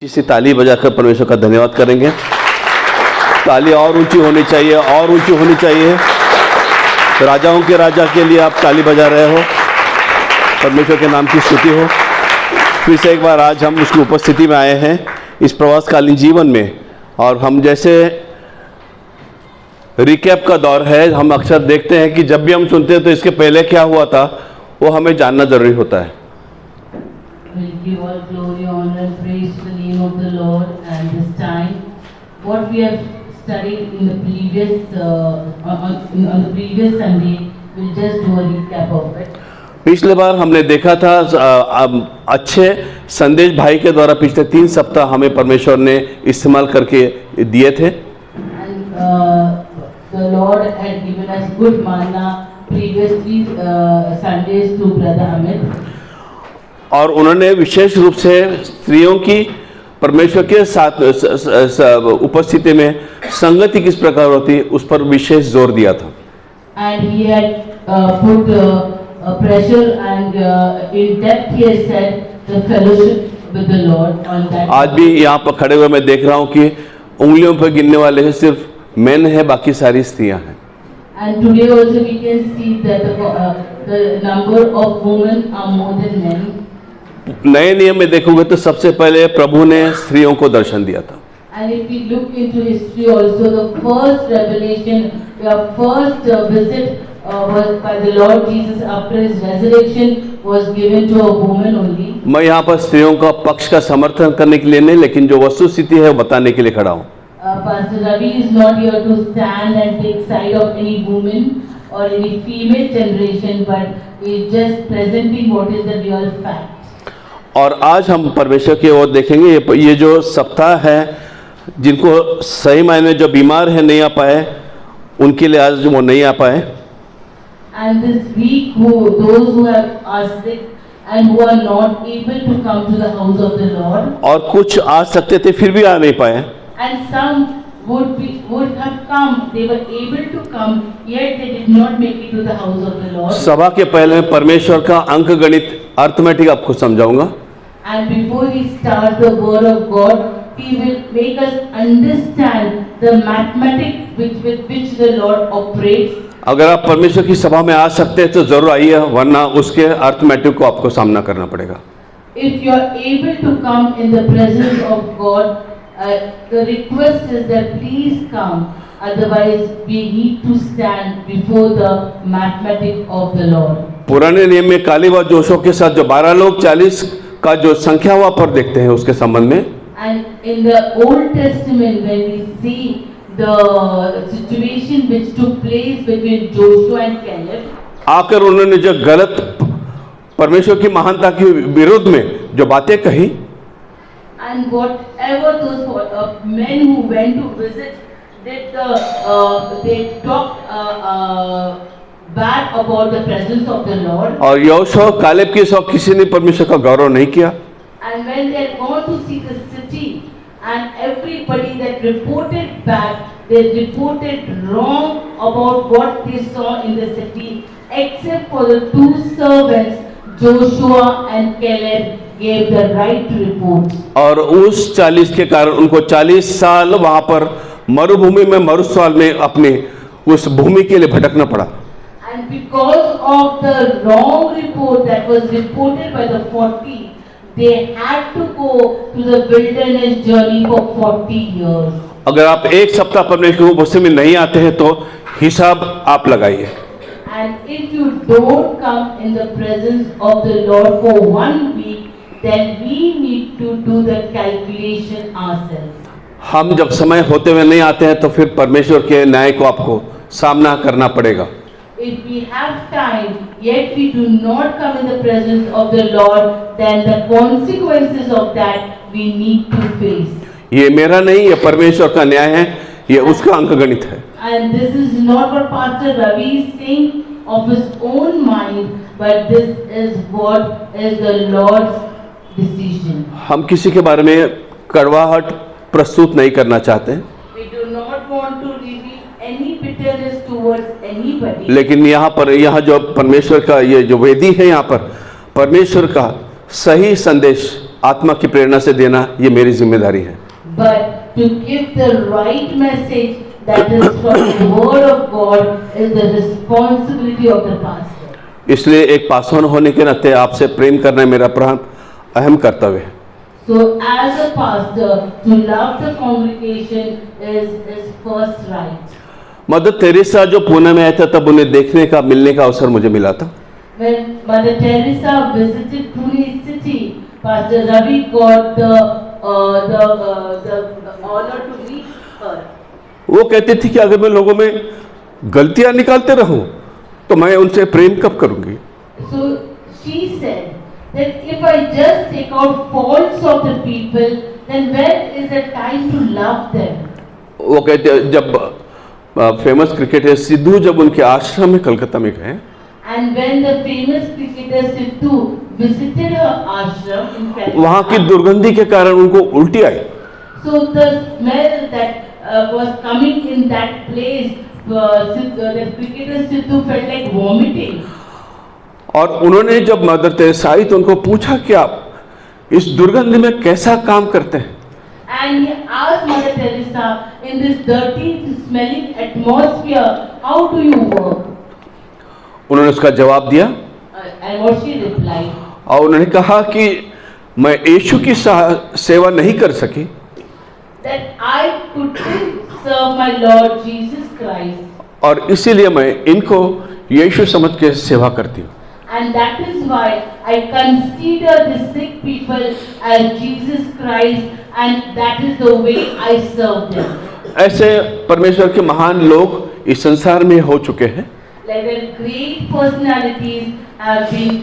इसी ताली बजाकर परमेश्वर का धन्यवाद करेंगे। ताली और ऊंची होनी चाहिए, और ऊंची होनी चाहिए। राजाओं के राजा के लिए आप ताली बजा रहे हो, परमेश्वर के नाम की स्तुति हो। फिर से एक बार आज हम उसकी उपस्थिति में आए हैं इस प्रवासकालीन जीवन में, और हम जैसे रिकैप का दौर है, हम अक्सर देखते हैं कि जब भी हम सुनते हैं तो इसके पहले क्या हुआ था वो हमें जानना जरूरी होता है। We'll give all glory, honor, and praise to the name of the Lord. And this time, what we have studied in the previous on the previous Sunday, we'll just do a recap of it. पिछले बार हमने देखा था अच्छे संदेश भाई के द्वारा पिछले 3 सप्ताह हमें परमेश्वर ने इस्तेमाल करके दिए थे। And the Lord had given us good manna previously Sundays to Brother Amit. और उन्होंने विशेष रूप से स्त्रियों की परमेश्वर के साथ उपस्थिति में संगति किस प्रकार होती है उस पर विशेष जोर दिया था। And he had put pressure and in depth he has said the fellowship with the Lord on that. आज भी यहाँ पर खड़े हुए मैं देख रहा हूँ कि उंगलियों पर गिनने वाले सिर्फ मेन है, बाकी सारी स्त्रियां हैं। And today also we can see that the number of women are more than men. नए नियम में देखोगे तो सबसे पहले प्रभु ने स्त्रियों को दर्शन दिया था। And if we look into history also, the first revelation, the first visit was by the Lord Jesus after his resurrection was given to a woman only. मैं यहाँ पर स्त्रियों का पक्ष का समर्थन करने के लिए नहीं, लेकिन जो वस्तुस्थिति है वो बताने के लिए खड़ा हूँ। Pastor Ravi is not here to stand and take side of any woman or any female generation, but he is just presenting what is the real fact. और आज हम परमेश्वर की ओर देखेंगे। ये जो सप्ताह है, जिनको सही मायने जो बीमार है नहीं आ पाए उनके लिए आज वो नहीं आ पाए। And this week, those who are sick and who are not able to come to the house of the Lord. और कुछ आ सकते थे फिर भी आ नहीं पाए। And some would have come. They were able to come, yet they did not make it to the house of the Lord. सभा के पहले परमेश्वर का अंक गणित अर्थमेटिक आपको समझाऊंगा। And before we start the word of God, He will make us understand the mathematics with which the Lord operates. अगर आप परमेश्वर की सभा में आ सकते हैं तो जरूर आइए, वरना उसके अर्थमेटिक को आपको सामना करना पड़ेगा। If you are able to come in the presence of God, the request is that please come. Otherwise, we need to stand before the mathematics of the Lord. पुराने नियम में काली व जोशों के साथ जो 12 लोग 40 का जो संख्या हुआ पर देखते हैं उसके संबंध में। And in the Old Testament, when we see the situation which took place between Joshua and Caleb, आकर उन्होंने जो गलत परमेश्वर की महानता के विरुद्ध में जो बातें कही, and whatever those men who went to visit did they talked bad about the presence of the Lord. और योशुआ कालेब के सब किसी ने परमेश्वर का गौरव नहीं किया। And when they had gone to see the city, and everybody that reported back, they reported wrong about what they saw in the city, except for the 2 servants, Joshua and Caleb gave the right report. और उस 40 के कारण उनको 40 साल वहां पर मरुभूमि में मरुस्थल में अपने उस भूमि के लिए भटकना पड़ा। And because of the wrong report that was reported by the 40, they had to go to the wilderness journey for 40 years. अगर आप एक सप्ताह परमेश्वर की उपस्थिति में नहीं आते हैं तो हिसाब आप लगाइए। And if you don't come in the presence of the Lord for 1 week, then we need to do the calculation ourselves. हम जब समय होते हुए नहीं आते हैं तो फिर परमेश्वर के न्याय को आपको सामना करना पड़ेगा। If we have time, yet we do not come in the presence of the Lord, then the consequences of that we need to face. ये मेरा नहीं, ये परमेश्वर का न्याय है, ये उसका अंक गणित है। And this is not what Pastor Ravi is saying of his own mind, but this is what is the Lord's decision. हम किसी के बारे में कड़वाहट प्रस्तुत नहीं करना चाहते, We do not want to reveal any bitterness towards anybody. लेकिन यहाँ जो परमेश्वर का ये जो वेदी है, यहाँ पर परमेश्वर का सही संदेश आत्मा की प्रेरणा से देना ये मेरी जिम्मेदारी है। But to give the right message that is from the word of God is the responsibility of the pastor. इसलिए एक पासवान होने के नाते आपसे प्रेम करना मेरा अहम कर्तव्य है। So as a pastor, to love the congregation is first right. Mother Teresa जो पुणे में आया था तब उन्हें देखने का मिलने का अवसर मुझे मिला था। When Mother Teresa visited Pune city, Pastor Ravi got the honor to meet her. वो कहती थी कि अगर मैं लोगों में गलतियां निकालते रहूं तो मैं उनसे प्रेम कब करूंगी। So she said that if I just take out faults of the people, then when is the time to love them? वो कहते जब फेमस क्रिकेटर सिद्धू जब उनके आश्रम में कलकत्ता में गए, And when the famous cricketer Sidhu visited her ashram in Calcutta, वहाँ की दुर्गंधी के कारण उनको उल्टी आई। so the smell that was coming in that place, the cricketer Sidhu felt like vomiting. और उन्होंने जब मदर तेरेसा आई तो उनको पूछा कि आप इस दुर्गंध में कैसा काम करते हैं। And he asked Mother Teresa, in this dirty, smelling atmosphere, how do you work? उन्होंने उसका जवाब दिया And what she replied, और उन्होंने कहा कि मैं यीशु की सेवा नहीं कर सकी, that I couldn't serve my Lord Jesus Christ, और इसीलिए मैं इनको यीशु समझ के सेवा करती हूँ। and that is why I consider the sick people as Jesus Christ, and that is the way I serve them. ऐसे परमेश्वर के महान लोग इस संसार में हो चुके हैं। Like the great personalities have been,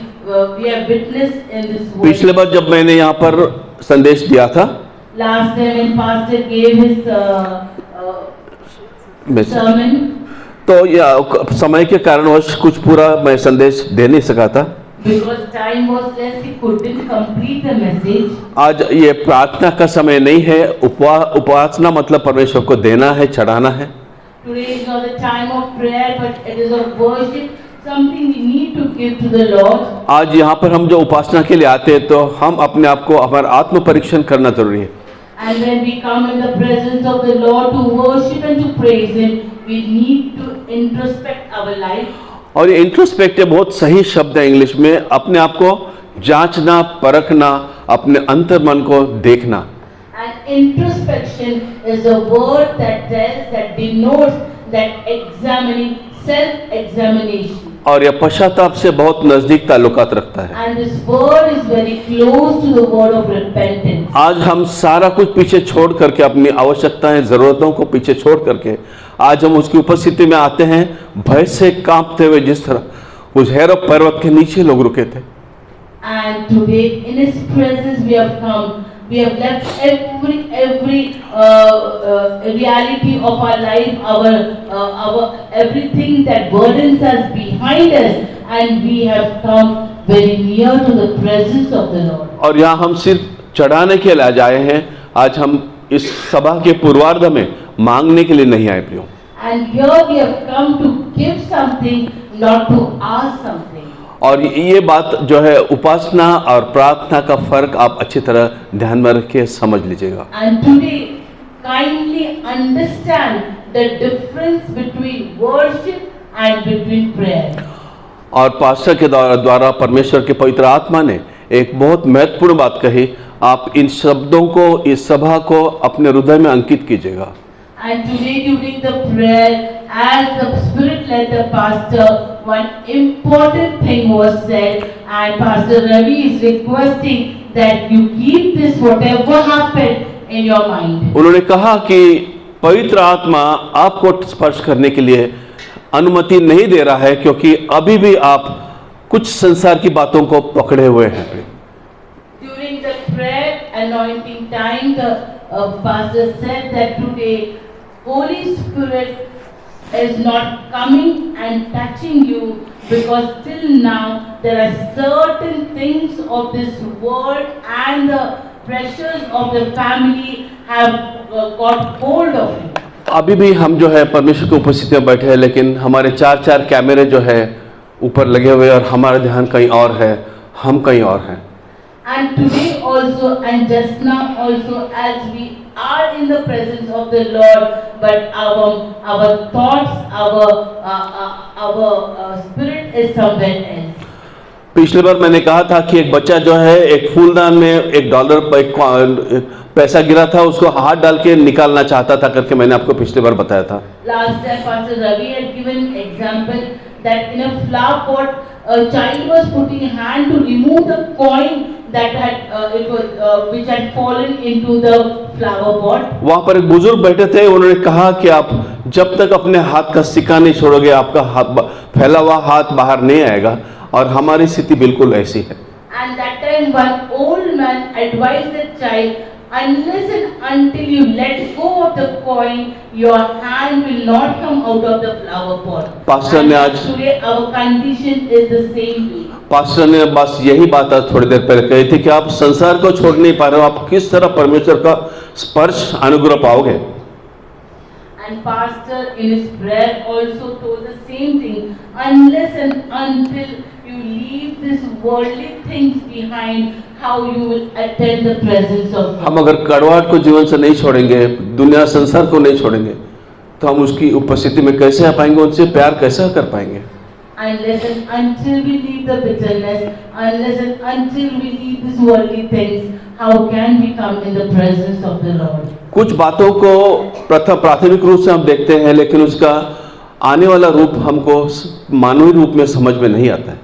we have witnessed in this world. पिछले बार जब मैंने यहाँ पर संदेश दिया था, Last time when Pastor gave his sermon, तो यह समय के कारणवश कुछ पूरा मैं संदेश दे नहीं सका था। because time was less, he couldn't complete the message. आज ये प्रार्थना का समय नहीं है। उपासना मतलब परमेश्वर को देना है, चढ़ाना है। Today is not the time of prayer, but it is of worship, something we need to give to the Lord. आज यहाँ पर हम जो उपासना के लिए आते हैं तो हम अपने आप को हमारा आत्म परीक्षण करना जरूरी है। And when we come in the presence of the Lord to worship and to praise Him, we need to introspect our life. और ये इंट्रोस्पेक्टिव बहुत सही शब्द है इंग्लिश में, अपने आप को जांचना, परखना, अपने अंतर मन को देखना। And introspection is a word that tells, that denotes that examining, self-examination. और यह पश्चाताप से बहुत नजदीक ताल्लुकात रखता है। And this word is very close to the word of repentance. आज हम सारा कुछ पीछे छोड़ करके, अपनी आवश्यकताएं, जरूरतों को पीछे छोड़ करके आज हम उसकी उपस्थिति में आते हैं, भय से कांपते हुए, जिस तरह उस हैरब पर्वत के नीचे लोग रुके थे। And today in His presence we have come. We have left every reality of our life, our everything that burdens us behind us, and we have come very near to the presence of the Lord. और यहाँ हम सिर्फ चढ़ाने के लिए आए हैं। आज हम इस सभा के पूर्वार्ध में मांगने के लिए नहीं आए प्रियो। And here we have come to give something, not to ask something. और ये बात जो है उपासना और प्रार्थना का फर्क आप अच्छी तरह ध्यान में रख के समझ लीजिएगा। And today, kindly understand the difference between worship and between prayer. और पास्टर के द्वारा परमेश्वर के पवित्र आत्मा ने एक बहुत महत्वपूर्ण बात कही। आप इन शब्दों को, इस सभा को अपने हृदय में अंकित कीजिएगा। And today during the prayer, as the Spirit led the pastor, one important thing was said, and Pastor Ravi is requesting that you keep this, whatever happened, in your mind. उन्होंने कहा कि पवित्र आत्मा आपको स्पर्श करने के लिए अनुमति नहीं दे रहा है, क्योंकि अभी भी आप कुछ संसार की बातों को पकड़े हुए हैं। During the prayer anointing time, the pastor said that today Holy Spirit is not coming and touching you, because till now there are certain things of this world and the pressures of the family have got hold of you. अभी भी हम जो है परमेश्वर की उपस्थिति में बैठे हैं, लेकिन हमारे चार कैमरे जो है ऊपर लगे हुए और हमारा ध्यान कहीं और है, हम कहीं और हैं। And today also, and just now also, as we are in the presence of the Lord, but our thoughts, our spirit is somewhere else. पिछली बार मैंने कहा था कि एक बच्चा जो है एक फूलदान में $1 पैसा गिरा था, उसको हाथ डाल के निकालना चाहता था करके मैंने आपको पिछली बार बताया था। Last time Pastor Ravi had given example that in a flower pot, a child was putting hand to remove the coin that had which had fallen into the flower pot. वहां पर एक बुजुर्ग बैठे थे, उन्होंने कहा कि आप जब तक अपने हाथ का सिक्का नहीं छोड़ोगे, आपका हाथ फैला हुआ हाथ बाहर नहीं आएगा। और हमारी स्थिति बिल्कुल ऐसी है। And that time one old man advised the child, unless and until you let go of the coin, your hand will not come out of the flower pot. Pastor ने आज today our condition is the same way. Pastor ने बस यही बात आज थोड़ी देर पहले कही थी कि आप संसार को छोड़ नहीं पा रहे हो, आप किस तरह परमेश्वर का स्पर्श अनुग्रह पाओगे। And pastor in his prayer also told the same thing, unless and until you leave this worldly things behind, how you will attend the presence of God. हम अगर कड़वाहट को जीवन से नहीं छोड़ेंगे, दुनिया संसार को नहीं छोड़ेंगे, तो हम उसकी उपस्थिति में कैसे आ पाएंगे, उनसे प्यार कैसे कर पाएंगे। Unless and until we leave the bitterness, unless and until we leave these worldly things, how can we come in the presence of the Lord? कुछ बातों को प्राथमिक रूप से हम देखते हैं, लेकिन उसका आने वाला रूप हमको मानवीय रूप में समझ में नहीं आता है।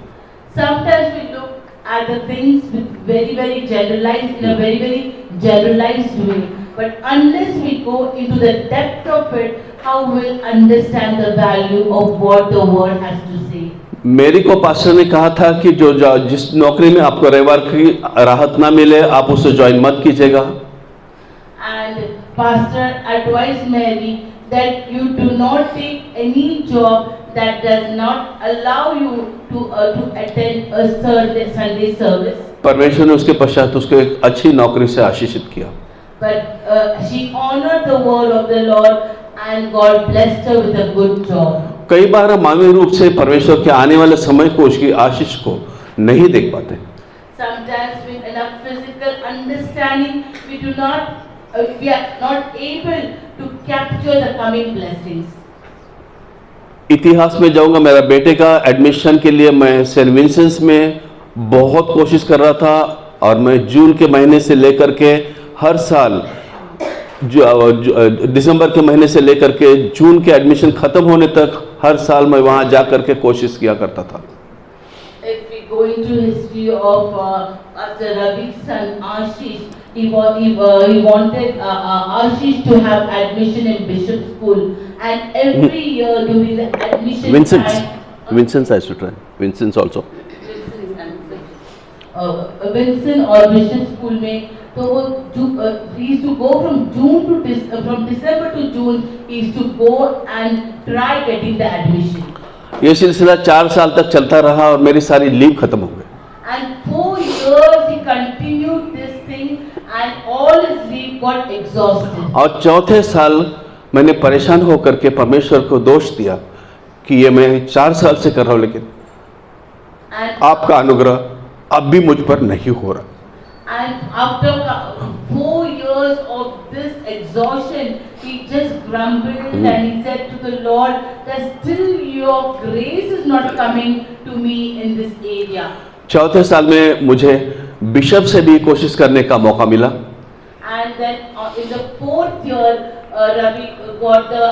Sometimes we look at the things with very generalized, in a very generalized way. But unless we go into the depth of it, how we'll understand the value of what the word has to say. मेरी को pastor ने कहा था कि जिस नौकरी में आपको रविवार की राहत ना मिले, आप उसे ज्वाइन मत कीजिएगा। And pastor advised Mary that you do not take any job that does not allow you to attend a Sunday service. परमेश्वर ने उसके पश्चात उसको एक अच्छी नौकरी से आशीषित किया। But she honored the word of the Lord and God blessed her with a good job. कई बार हम मानवीय रूप से परमेश्वर के आने वाले समय को, उसकी आशीष को नहीं देख पाते। Sometimes with enough physical understanding, we are not able to capture the coming blessings. इतिहास में जाऊंगा, मेरा बेटे का एडमिशन के लिए मैं सेंट विंसेंट में बहुत कोशिश कर रहा था, और मैं जून के महीने से लेकर के हर साल दिसंबर के महीने से लेकर के जून के एडमिशन खत्म होने तक हर साल मैं वहां जा करके कोशिश किया करता था। If we go into history of Pastor Ravi's son Ashish, he wanted Ashish to have admission in Bishop School, and every year during the admission Vincent I should try. Vincent also. Vincent और Bishop School में तो वो he used to go from December to June, he used to go and try getting the admission. ये सिलसिला 4 साल तक चलता रहा और मेरी सारी लीव खत्म हो गई। And 4 years he continued this thing and all his leave got exhausted. और चौथे साल मैंने परेशान होकर के परमेश्वर को दोष दिया कि ये मैं 4 साल से कर रहा हूँ, लेकिन आपका अनुग्रह अब भी मुझ पर नहीं हो रहा। And after 4 years of this exhaustion, he just grumbled and he said to the Lord that still your grace is not coming to me in this area. चौथे साल में मुझे बिशप से भी कोशिश करने का मौका मिला। And then in the 4th year, Ravi got the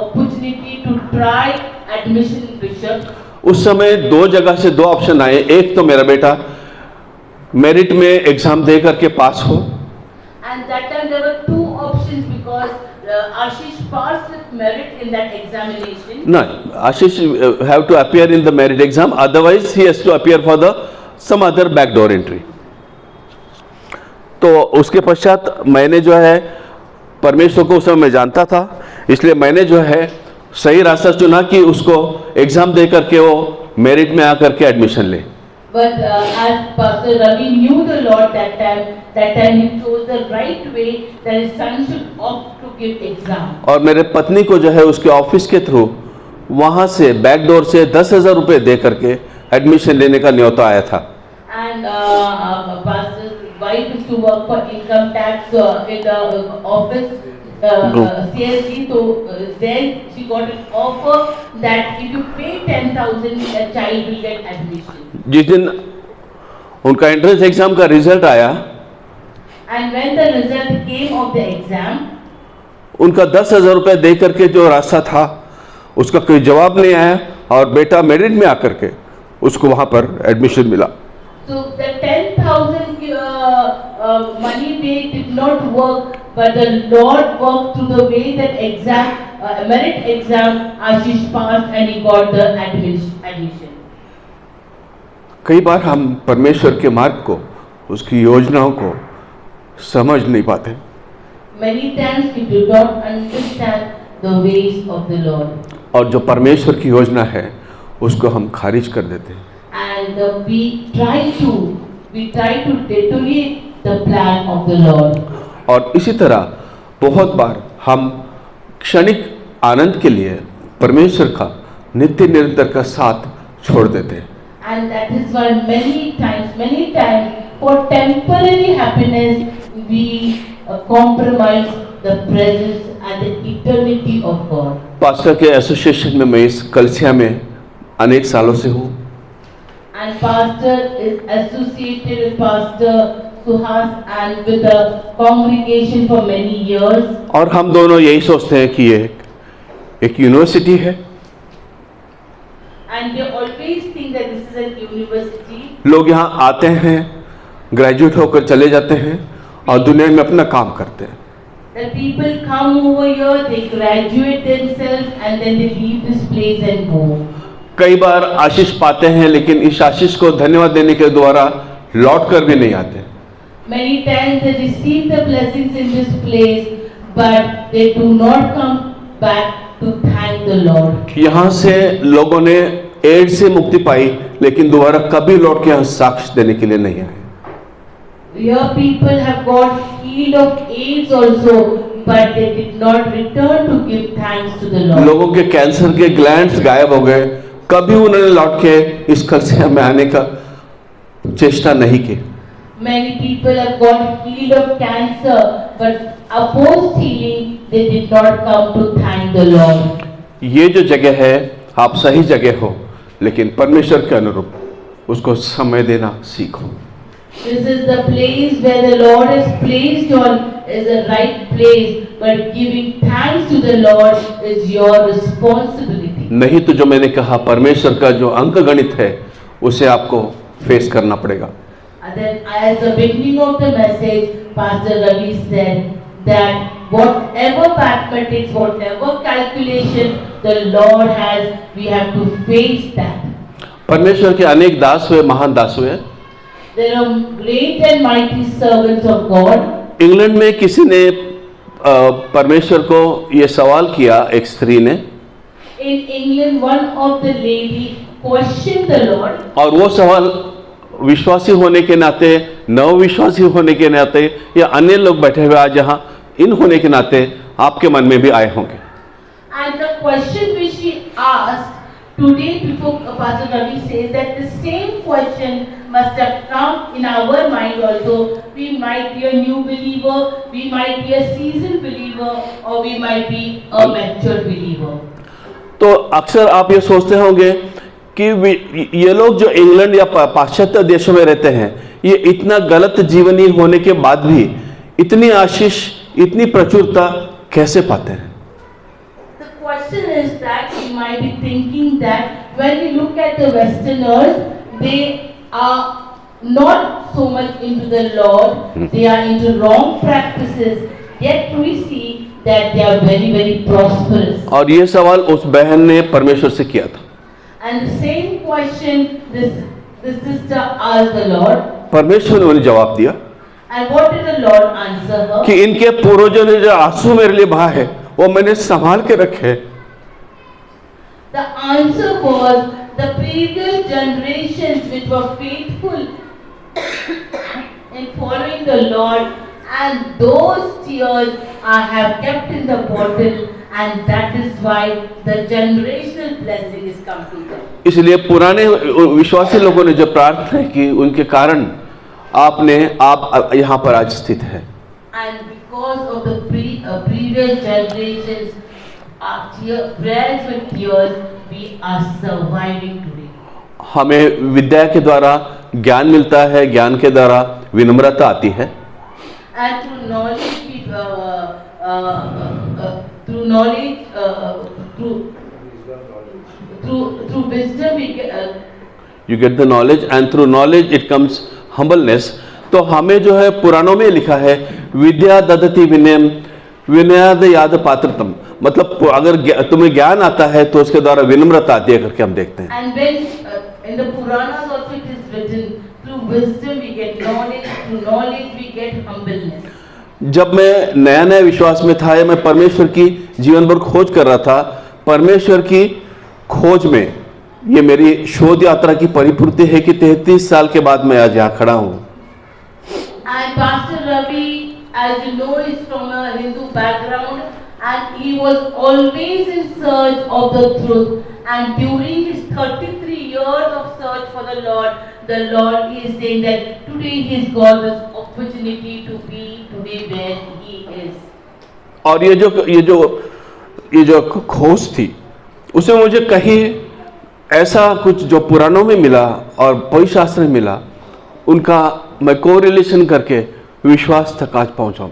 opportunity to try admission in Bishop. उस समय 2 जगह से 2 ऑप्शन आए, एक तो मेरा बेटा मेरिट में एग्जाम दे करके पास हो, and that time there were 2 options because Ashish passed with merit in that examination. No, Ashish have to appear in the merit exam, otherwise he has to appear for the some other backdoor entry. तो उसके पश्चात मैंने जो है परमेश्वर को उस समय मैं जानता था, इसलिए मैंने जो है सही रास्ता चुना कि उसको एग्जाम दे करके वो मेरिट में आकर के एडमिशन ले। But as Pastor Ravi knew the Lord that time he chose the right way that his son should opt to give exam. और मेरे पत्नी को जो है उसके ऑफिस के थ्रू वहाँ से बैकडोर से 10,000 रुपये दे करके एडमिशन लेने का न्योता आया था। And Pastor wife is to work for income tax in the office. CSD, so then she got an offer that if you pay 10,000, a child will get admission. जिस दिन उनका एंट्रेंस एग्जाम का result आया, And when the result came of the exam, उनका 10,000 रुपए दे करके जो रास्ता था उसका कोई जवाब नहीं आया और बेटा मेरिट में आकर के उसको वहां पर एडमिशन मिला। so the 10,000 money paid did not work, but the Lord worked through the way that exam, merit exam, Ashish passed and he got the admission. कई बार हम परमेश्वर के मार्ग को, उसकी योजनाओं को समझ नहीं पाते। Many times we do not understand the ways of the Lord. और जो परमेश्वर की योजना है उसको हम खारिज कर देते हैं। And we try to deteriorate the plan of the Lord. और इसी तरह बहुत बार हम क्षणिक आनंद के लिए परमेश्वर का नित्य निरंतर का साथ छोड़ देते हैं। And that is why many times for temporary happiness we compromise the presence and the eternity of God. Pastor के एसोसिएशन में मैं इस कलिसिया में अनेक सालों से हूँ। And pastor is associated with Pastor Suhas and with the congregation for many years. और हम दोनों यही सोचते हैं कि ये एक यूनिवर्सिटी है। And they always think that this is a university. लोग यहाँ आते हैं, ग्रेजुएट होकर चले जाते हैं और दुनिया में अपना काम करते हैं। The people come over here, they graduate themselves and then they leave this place and go. कई बार आशीष पाते हैं लेकिन इस आशीष को धन्यवाद देने के द्वारा लौट कर भी नहीं आते। Many times they receive the blessings in this place, but they do not come back to thank the Lord. यहाँ से लोगों ने एड्स से मुक्ति पाई लेकिन दोबारा कभी लौट के यहाँ साक्ष्य देने के लिए नहीं आए। Here people have got healed of AIDS also, but they did not return to give thanks to the Lord. लोगों के कैंसर के ग्लैंड्स गायब हो गए, कभी उन्होंने लौट के इस कलिसिया में आने का चेष्टा नहीं की। Many people have got healed of cancer, but opposed healing, they did not come to thank the Lord. ये जो जगह है आप सही जगह हो, लेकिन परमेश्वर के अनुरूप उसको समय देना सीखो। This is the place where the Lord has placed on is the right place, but giving thanks to the Lord is your responsibility. नहीं तो जो मैंने कहा परमेश्वर का जो अंक गणित है उसे आपको फेस करना पड़ेगा। And then as the beginning of the message, Pastor Ravi said that whatever mathematics, whatever calculation the Lord has, we have to face that. परमेश्वर के अनेक दास हुए, महान दास हुए। There are great and mighty servants of God. England में किसी ने परमेश्वर को ये सवाल किया, एक स्त्री ने। In England, one of the lady questioned the Lord. और वो सवाल विश्वासी होने के नाते, नवविश्वासी होने के नाते या अन्य लोग बैठे हुए आज यहाँ इन होने के नाते आपके मन में भी आए होंगे। And the question which she asked today, before Pastor Ravi says that the same question must have come in our mind also. We might be a new believer, we might be a seasoned believer, or we might be a mature believer. तो अक्सर आप ये सोचते होंगे कि ये लोग जो इंग्लैंड या पाश्चात्य देशों में रहते हैं, ये इतना गलत जीवनी होने के बाद भी इतनी आशीष, इतनी प्रचुरता कैसे पाते हैं? The question is that you might be thinking that when we look at the Westerners, they are not so much into the Lord, they are into wrong practices, yet we see that they are very, very prosperous. और ये सवाल उस बहन ने परमेश्वर से किया था। And the same question this sister asked the Lord. परमेश्वर ने उन्हें जवाब दिया। And what did the Lord answer her? कि इनके पूर्वजों ने जो आंसू मेरे लिए बहा है, वो मैंने संभाल के रखे। The answer was the previous generations which were faithful in following the Lord, and those tears I have kept in the bottle, and that is why the generational blessing is come to them. इसलिए पुराने विश्वासी लोगों ने जो प्रार्थना की उनके कारण आप यहाँ पर आज स्थित है। And because of the previous generations, prayers with tears, we are surviving today. हमें विद्या के द्वारा ज्ञान मिलता है, ज्ञान के द्वारा विनम्रता आती है। And through knowledge, through wisdom, we get, You get the knowledge and through knowledge it comes humbleness। तो हमें जो है पुराणों में लिखा है विद्या ददति विनयम विनयाद याद पात्रतम, मतलब अगर तुम्हें ज्ञान आता है तो उसके द्वारा विनम्रता आती है करके हम देखते हैं। And when in the Puranas also it is written, through wisdom we get knowledge, through knowledge we get humbleness. जब मैं नया नया विश्वास में था या मैं परमेश्वर की जीवन भर खोज कर रहा था, परमेश्वर की खोज में ये मेरी शोध यात्रा की परिपूर्ति है कि 33 साल के बाद मैं आज यहाँ खड़ा हूँ। And Pastor Ravi, as you know, is from a Hindu background, and he was always in search of the truth. And during his 33 years of search for the Lord is saying that today he's got this opportunity to be today where he is. और ये जो खोज थी, उसमें मुझे कहीं ऐसा कुछ जो पुराणों में मिला और पवित्र शास्त्र में मिला, उनका मैं कोरिलेशन करके विश्वास तक आज पहुंचा हूं।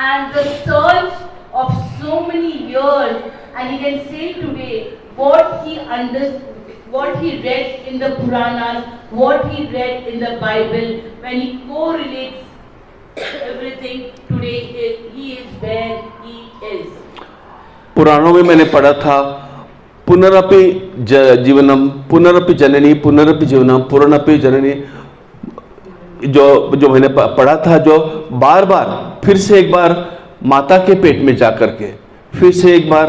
And the search of so many years, and he can say today what he understood, what he read in the Puranas, what he read in the Bible, when he correlates everything, today he is where he is. पुराणों में मैंने पढ़ा था पुनरपि जीवनम पुनरपि जननी पुनरपि जीवनम पुनरपि जननी, जो मैंने पढ़ा था, जो बार बार फिर से एक बार माता के पेट में जा करके फिर से एक बार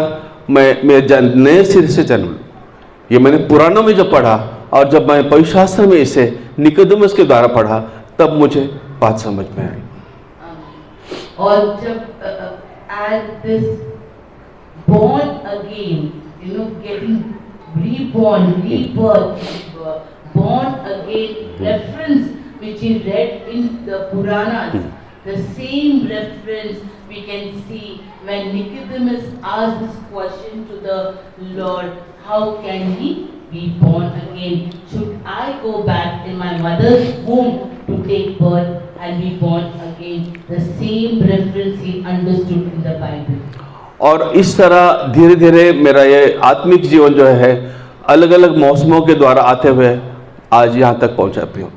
मैं नए सिर से जन्म लूं, ये मैंने पुराणों में जो पढ़ा, और जब मैं पवित्र शास्त्र में इसे निकोदेमुस के द्वारा पढ़ा तब मुझे बात समझ में आई। और जब as this born again, you know, getting reborn, rebirth, born again reference which he read in the Puranas, the same reference we can see when Nicodemus asked this question to the Lord, how can he be born again? Should I go back in my mother's womb to take birth and be born again? The same reference he understood in the Bible. और इस तरह धीरे धीरे मेरा ये आत्मिक जीवन जो है अलग अलग मौसमों के द्वारा आते हुए आज यहाँ तक पहुँचा प्रियो।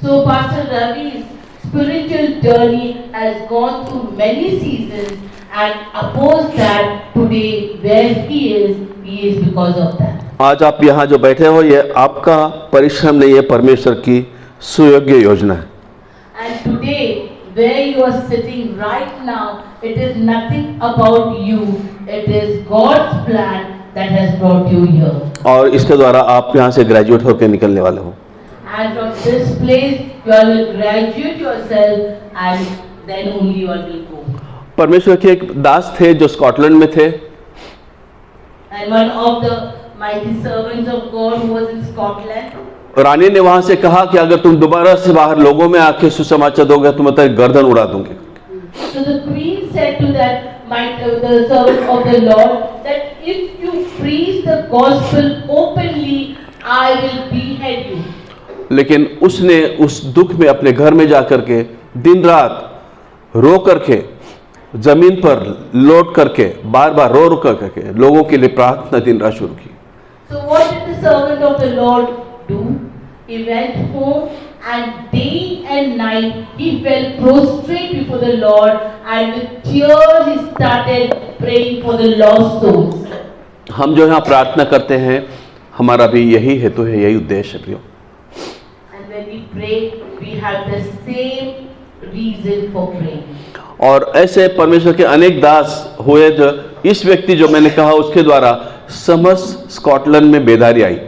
So Pastor Ravi's spiritual journey has gone through many seasons, and oppose that today where he is because of that. आज आप यहाँ जो बैठे हो ये आपका परिश्रम नहीं है, परमेश्वर की सुयोग्य योजना है। And today where you are sitting right now, it is nothing about you, it is God's plan that has brought you here. और इसके द्वारा आप यहाँ से ग्रेजुएट होकर निकलने वाले हो। And from this place you will graduate yourself and then only you will go. परमेश्वर के एक दास थे जो स्कॉटलैंड में थे। And one of the mighty servants of God who was in Scotland. रानी ने वहां से कहा कि अगर तुम दोबारा से बाहर लोगों में आके सुसमाचार दोगे तो मैं तेरी गर्दन उड़ा दूंगी। So the queen said to the servant of the Lord that if you preach the gospel openly, I will behead you. लेकिन उसने उस दुख में अपने घर में जाकर के दिन रात रो करके जमीन पर लौट करके बार बार रो करके लोगों के लिए प्रार्थना दिन रात शुरू की। So what did the servant of the Lord do? He went home and day and night he fell prostrate before the Lord, and with tears he started praying for the lost souls. हम जो यहाँ प्रार्थना करते हैं हमारा भी यही हेतु है, यही उद्देश्य है प्रियो। And when we pray, we have the same reason for praying. और ऐसे परमेश्वर के अनेक दास हुए जो इस व्यक्ति जो मैंने कहा उसके द्वारा समस्त स्कॉटलैंड में बेदारी आई।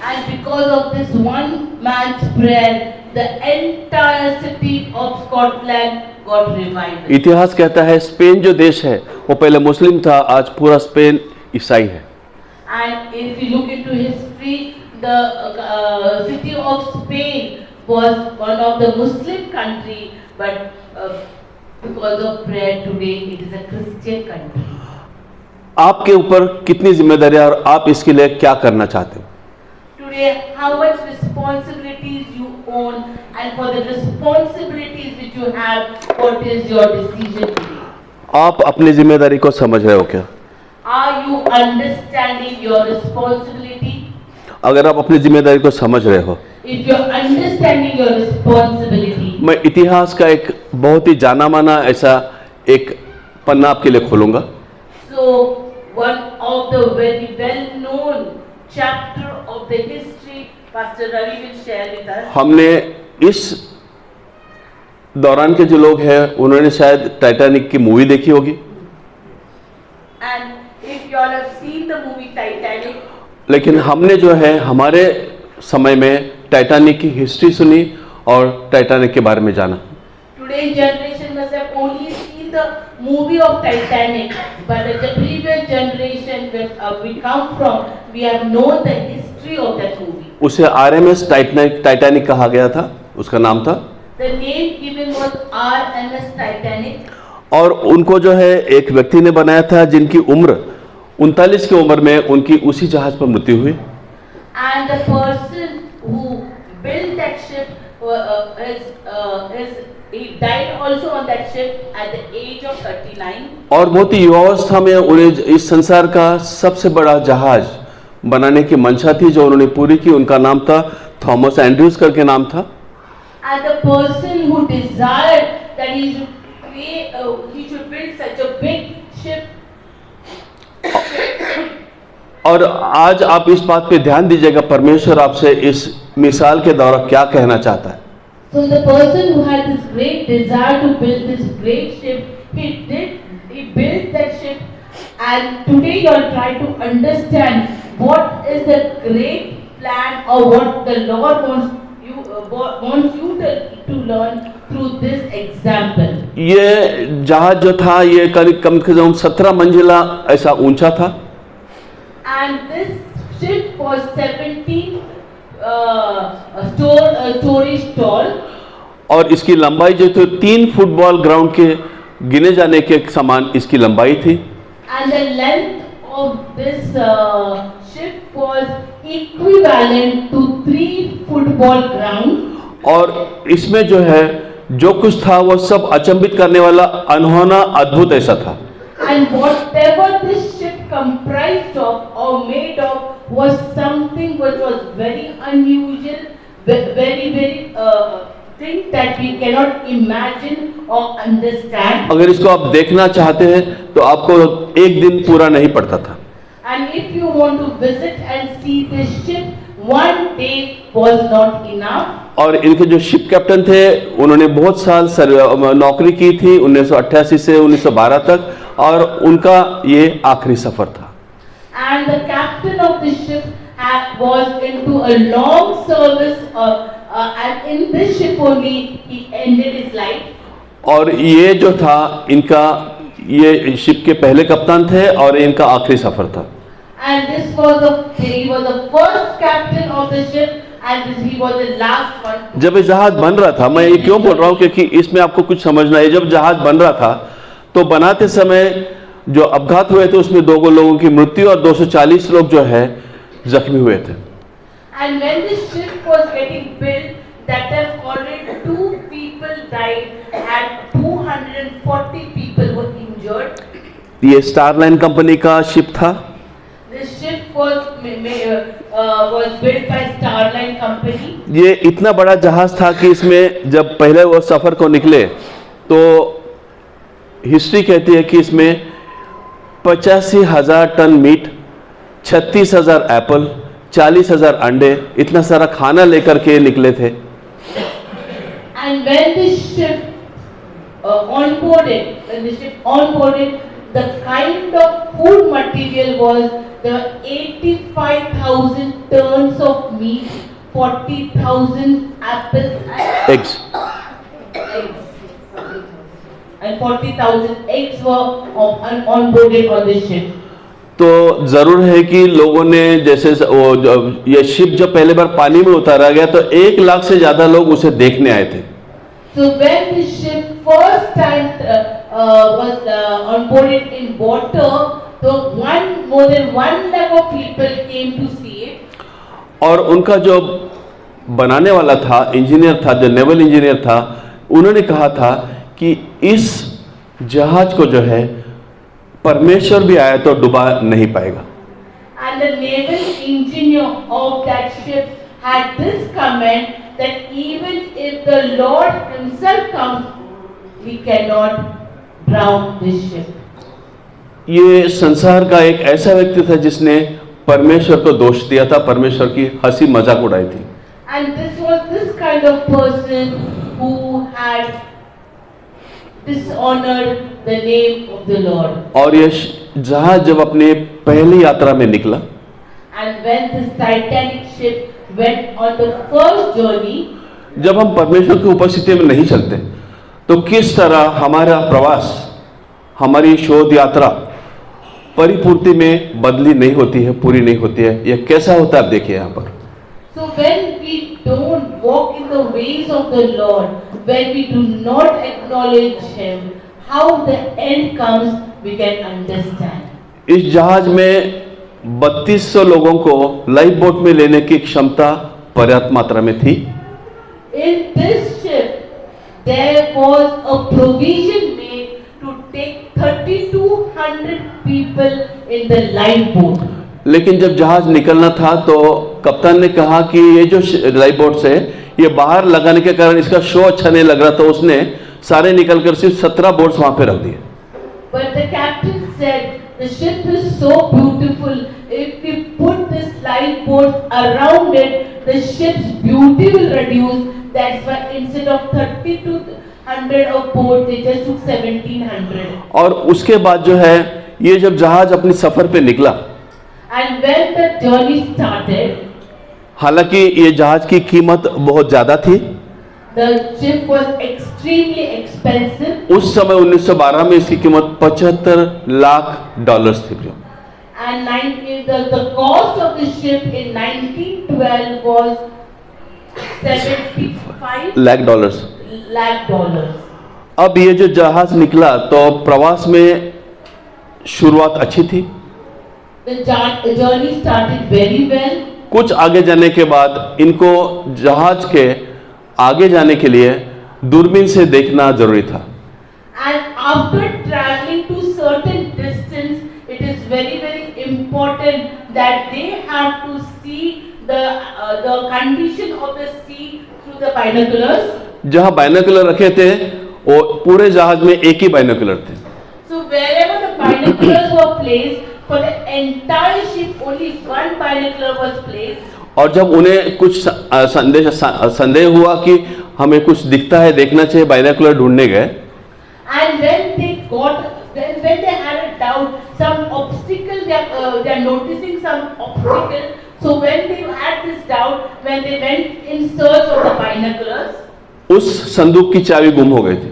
And because of this one man's prayer, the entire city of Scotland got revived. इतिहास कहता है स्पेन जो देश है वो पहले मुस्लिम था, आज पूरा स्पेन ईसाई है। And if you look into history, the city of Spain was one of the Muslim country, but because of prayer today it is a Christian country. आपके ऊपर कितनी जिम्मेदारी है और आप इसके लिए क्या करना चाहते हो? Today, how much responsibilities you own, and for the responsibilities which you have, what is your decision today? आप अपनी जिम्मेदारी को समझ रहे हो क्या? Are you understanding your responsibility? अगर आप अपनी जिम्मेदारी को समझ रहे हो, If you're understanding your responsibility, मैं इतिहास का एक बहुत ही जाना माना ऐसा एक पन्ना आपके लिए खोलूंगा. so one of the very well-known chapter of the history, Pastor Ravi will share with us. हमने इस दौरान के जो लोग हैं उन्होंने शायद टाइटैनिक की मूवी देखी होगी, And if you all have seen the movie Titanic, लेकिन हमने जो है हमारे समय में टाइटैनिक की हिस्ट्री सुनी और टाइटैनिक के बारे में जाना. today's generation must have only seen the movie of Titanic, but the previous generation where we come from, we have known the history of that movie. उसे RMS टाइटैनिक कहा गया था, उसका नाम था. The name given was RMS Titanic. और उनको जो है एक व्यक्ति ने बनाया था जिनकी उम्र 39 की उम्र में उनकी उसी जहाज पर मृत्यु हुई. And the person who built that ship he died also on that ship at the age of 39. और बहुत ही युवावस्था में उन्हें इस संसार का सबसे बड़ा जहाज बनाने की मंशा थी जो उन्होंने पूरी की. उनका नाम था थॉमस एंड्रयूज करके नाम था. And the person who desired that he should build such a big ship. और आज आप इस बात पे ध्यान दीजिएगा, परमेश्वर आपसे इस मिसाल के द्वारा क्या कहना चाहता है. So the person who had this great desire to build this great ship, he built that ship, and today you are trying to understand what is the great plan or what the Lord wants you to learn through this example. ये जहाज जो था ये करीब कम से कम 17 मंजिला ऐसा ऊंचा था. And this ship was 17 stories tall. और इसकी लंबाई जो थी 3 फुटबॉल ग्राउंड के गिने जाने के समान इसकी लंबाई थी. And the length of this ship was equivalent to 3 football grounds. और इसमें जो है जो कुछ था वो सब अचंभित करने वाला, अनहोना, अद्भुत ऐसा था. And whatever this ship comprised of or made of was something which was very unusual, very thing that we cannot imagine or understand. अगर इसको आप देखना चाहते हैं तो आपको एक दिन पूरा नहीं पड़ता था. And if you want to visit and see this ship, one day was not enough. और इनके जो शिप कैप्टन थे उन्होंने बहुत साल नौकरी की थी 1988 से 1912 तक, और उनका ये आखिरी सफर था. And the captain of the ship was into a long service, and in this ship only he ended his life. और ये जो था इनका, ये शिप के पहले कप्तान थे और इनका आखिरी सफर था. And he was the first captain of the ship, and he was the last one. जब ये जहाज बन रहा था, मैं ये क्यों बोल रहा हूँ क्योंकि इसमें आपको कुछ समझना है. जब जहाज बन रहा था तो बनाते समय जो अपघात हुए थे उसमें 2 लोगों की मृत्यु और 240 लोग जो है जख्मी हुए थे. And when the ship was getting built, that time already 2 people died and 240 people were injured. ये स्टारलाइन कंपनी का शिप था. This ship was built by Starline Company. ये इतना बड़ा जहाज था कि इसमें जब पहले वो सफर को निकले तो हिस्ट्री कहती है कि इसमें 85,000 टन मीट, 36,000 एप्पल, 40,000 अंडे, इतना सारा खाना लेकर के निकले थे. And when the ship onboarded, the kind of food material was the 85,000 tons of meat, 40,000 apples and eggs. And 40,000 eggs were onboarded on the ship. तो जरूर है कि लोगों ने जैसे ये शिप जब पहले बार पानी में उतारा गया तो 1 लाख से ज्यादा लोग उसे देखने आए थे। So when the ship first time was onboarded in water, so more than 1 lakh of people came to see it. और उनका जो बनाने वाला था, इंजीनियर था, जो नेवल इंजीनियर था, उन्होंने कहा था कि इस जहाज को जो है परमेश्वर भी आया तो डुबा नहीं पाएगा। And the naval engineer of that ship had this comment that even if the Lord himself comes, he cannot drown this ship. ये संसार का एक ऐसा व्यक्ति था जिसने परमेश्वर को दोष दिया था, परमेश्वर की हंसी मजाक उड़ाई थी। And this was this kind of person who had dishonored the name of the Lord. और ये जहाज जब अपने पहली यात्रा में निकला, And when this Titanic ship went on the first journey, जब हम परमेश्वर की उपस्थिति में नहीं चलते तो किस तरह हमारा प्रवास, हमारी शोध यात्रा परिपूर्ति में बदली नहीं होती है, पूरी नहीं होती है। यह कैसा होता है आप देखिए यहाँ पर। so when we don't walk in the ways of the Lord, when we do not acknowledge him, how the end comes, we can understand. इस जहाज में 3200 लोगों को लाइफ बोट में लेने की क्षमता पर्याप्त मात्रा में थी। In this ship, there was a provision made to take 3200 people in the lifeboat. लेकिन जब जहाज निकलना था तो कप्तान ने कहा कि ये जो लाइफ बोट से ये बाहर लगाने के कारण इसका शो अच्छा नहीं लग रहा, तो उसने सारे निकलकर सिर्फ 17 बोट्स वहां पे रख दिए। But the captain said, the ship is so beautiful. If we put this lifeboat around it, the ship's beauty will reduce. That's why instead of 3200 of boats, they just took 1700. और उसके बाद जो है ये जब जहाज अपनी सफर पे निकला, And when the journey started, हालांकि ये जहाज की कीमत बहुत ज्यादा थी। the ship was extremely expensive. उस समय 1912 में इसकी कीमत $75 लाख थी। And the cost of the ship in 1912 was $75 lakh. अब ये जो जहाज निकला तो प्रवास में शुरुआत अच्छी थी। The journey started very well. कुछ आगे जाने के बाद इनको जहाज के आगे जाने के लिए दूरबीन से देखना जरूरी था। And after traveling to certain distance, it is very important that they have to see the condition of the sea through the binoculars. जहां बाइनोकुलर रखे थे वो पूरे जहाज में एक ही बाइनोकुलर थे। So wherever the binoculars were placed, for the entire ship only one binocular was placed. और जब उन्हें कुछ संदेह हुआ कि हमें कुछ दिखता है, देखना चाहिए, बाइनोकुलर ढूंढने गए। And when they had a doubt, some obstacle, they are noticing some obstacle. So when they had this doubt, when they went in search of the binoculars, उस संदूक की चाबी गुम हो गई थी।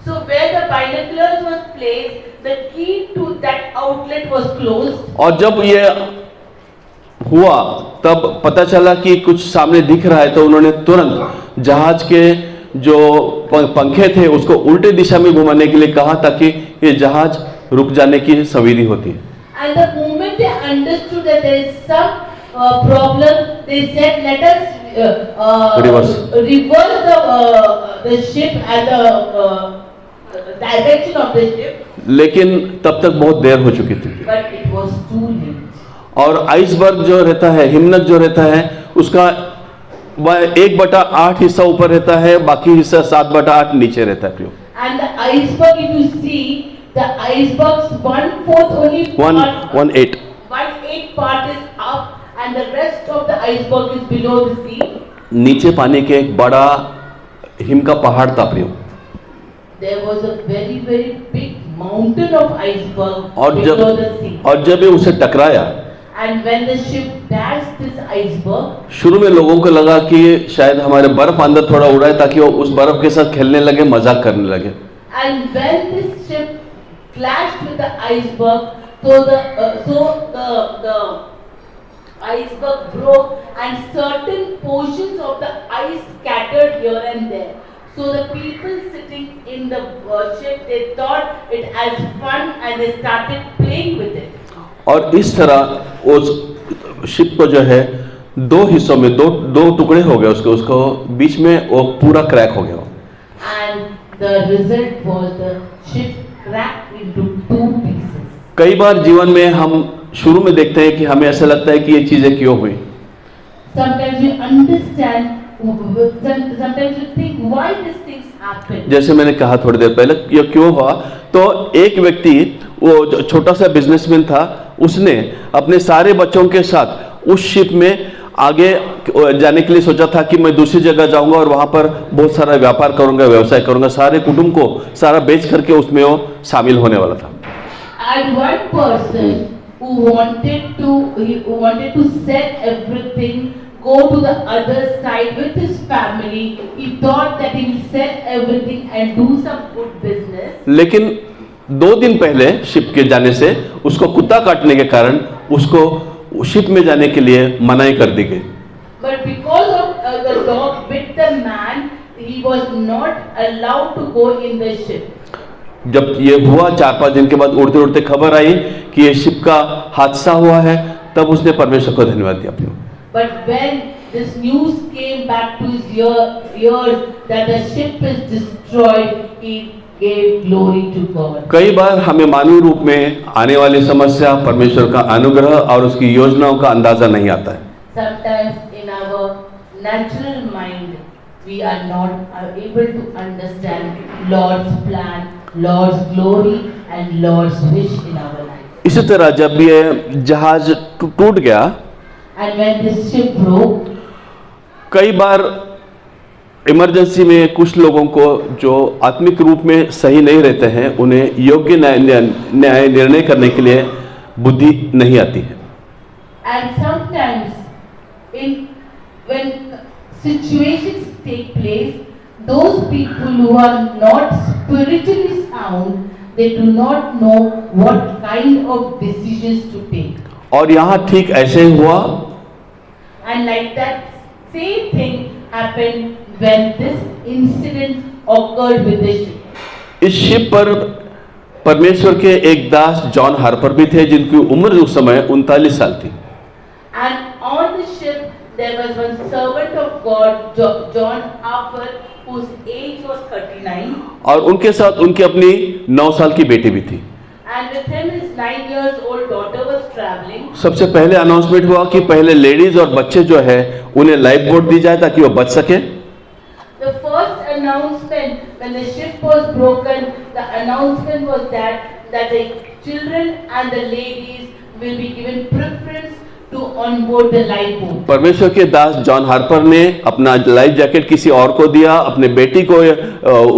so where the binoculars was placed, the key to that outlet was closed. और जब ये हुआ तब पता चला कि कुछ सामने दिख रहा है, तो उन्होंने तुरंत जहाज के जो पंखे थे उसको उल्टे दिशा में घुमाने के लिए कहा ताकि ये जहाज रुक जाने की संवेदी होती है। And the moment they understood that there is some problem, they said, let us reverse the ship and the direction of the ship. लेकिन तब तक बहुत देर हो चुकी थी। But it was too late. और आइसबर्ग जो रहता है, हिमनद जो रहता है, उसका 1/8 हिस्सा ऊपर रहता है, बाकी हिस्सा 7/8 नीचे रहता है। And the iceberg, if you see, the iceberg's 1/4 only part, 1/8 part is up, and the rest of the iceberg is below the sea. नीचे पानी के एक बड़ा हिम का पहाड़ था प्रियो। There was a very big mountain of iceberg और below the sea. और जब ये उसे टकराया, And when the ship dashed this iceberg, शुरू में लोगों को लगा कि शायद हमारे बर्फ अंदर थोड़ा उड़ाए ताकि वो उस बर्फ के साथ खेलने लगे, मजाक करने लगे। and when this ship clashed with the iceberg, So the iceberg broke and certain portions of the ice scattered here and there. So the people sitting in the ship, they thought it as fun and they started playing with it. और इस तरह उस ship को जो है दो हिस्सों में दो टुकड़े हो गए उसको बीच में वो पूरा क्रैक हो गया. And the result was the ship cracked into two pieces. कई बार जीवन में हम शुरू में देखते हैं कि हमें ऐसा लगता है कि ये चीजें क्यों हुई. Sometimes you understand, sometimes you think why these things happen. जैसे मैंने कहा थोड़ी देर पहले ये क्यों हुआ, तो एक व्यक्ति वो छोटा सा बिजनेसमैन था, उसने अपने सारे बच्चों के साथ उस शिप में आगे जाने के लिए सोचा था कि मैं दूसरी जगह जाऊंगा और वहां पर बहुत सारा व्यापार करूंगा, व्यवसाय करूंगा, सारे कुटुंब को सारा बेच करके उसमें वो शामिल होने वाला था. And one person who wanted to sell everything, go to the other side with his family. He thought that he will sell everything and do some good business. लेकिन 2 दिन पहले शिप के जाने से उसको कुत्ता काटने के कारण उसको शिप में जाने के लिए मनाही कर दी गई. But because of the dog bit the man, he was not allowed to go in the ship. जब ये हुआ 4-5 दिन के बाद उड़ते उड़ते खबर आई कि ये शिप का हादसा हुआ है, तब उसने परमेश्वर को धन्यवाद दिया. But when this news came back to his ears that the ship is destroyed, he gave glory to God. कई बार हमें मानवीय रूप में आने वाली समस्या, परमेश्वर का अनुग्रह और उसकी योजनाओं का अंदाजा नहीं आता है. Sometimes in our natural mind, we are not able to understand Lord's plan, Lord's glory and Lord's wish in our life. इसी तरह जब ये जहाज टूट गया, And when this ship broke, कई बार इमरजेंसी में कुछ लोगों को जो आत्मिक रूप में सही नहीं रहते हैं, उन्हें योग्य न्याय निर्णय करने के लिए बुद्धि नहीं आती है. and sometimes when situations take place, those people who are not spiritually sound, they do not know what kind of decisions to take. और यहाँ ठीक ऐसे ही हुआ. And like that same thing happened when this incident occurred with the ship. इस ship पर परमेश्वर के एक दास जॉन हार्पर भी थे, जिनकी उम्र उस समय 39 साल थी. And on the ship there was one servant of God, John Harper, whose age was 39. और उनके साथ उनकी अपनी 9 साल की बेटी भी थी. And with him his 9 years old daughter was traveling. सबसे पहले अनाउंसमेंट हुआ कि पहले लेडीज और बच्चे जो है उन्हें लाइफ बोट दी जाए ताकि वो बच सके. The first announcement when the ship was broken, the announcement was that the children and the ladies will be given preference to on board the lifeboat. परमेश्वर के दास जॉन हार्पर ने अपना लाइफ जैकेट किसी और को दिया, अपने बेटी को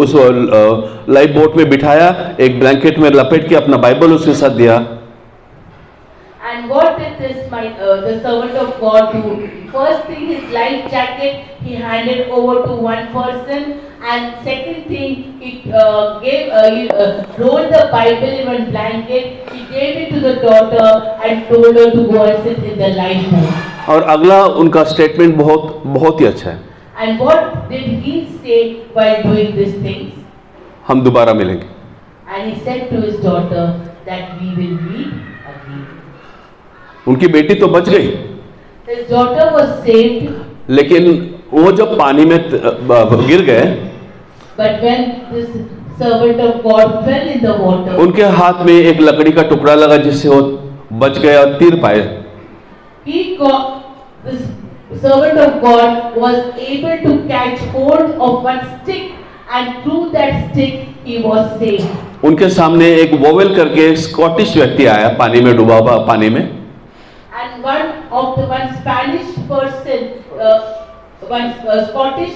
उस लाइफ बोट में बिठाया, एक ब्लैंकेट में लपेट के अपना बाइबल उसके साथ दिया. And what did the servant of God do? First thing, his life jacket he handed over to one person, and second thing, he rolled the Bible in one blanket. He gave it to the daughter and told her to go and sit in the lifeboat. और अगला उनका statement बहुत ही अच्छा है. And what did he say while doing these things? हम दोबारा मिलेंगे. And he said to his daughter that we will meet again. उनकी बेटी तो बच गई, His daughter was saved, लेकिन वो जब पानी में गिर गए, but when this servant of God fell in the water, उनके हाथ में एक लकड़ी का टुकड़ा लगा जिससे वो बच गए और तीर पाए. this servant of God was able to catch hold of one stick, and through that stick he was saved. उनके सामने एक वोवेल करके स्कॉटिश व्यक्ति आया पानी में डूबा हुआ पानी में. And one Spanish person, one Scottish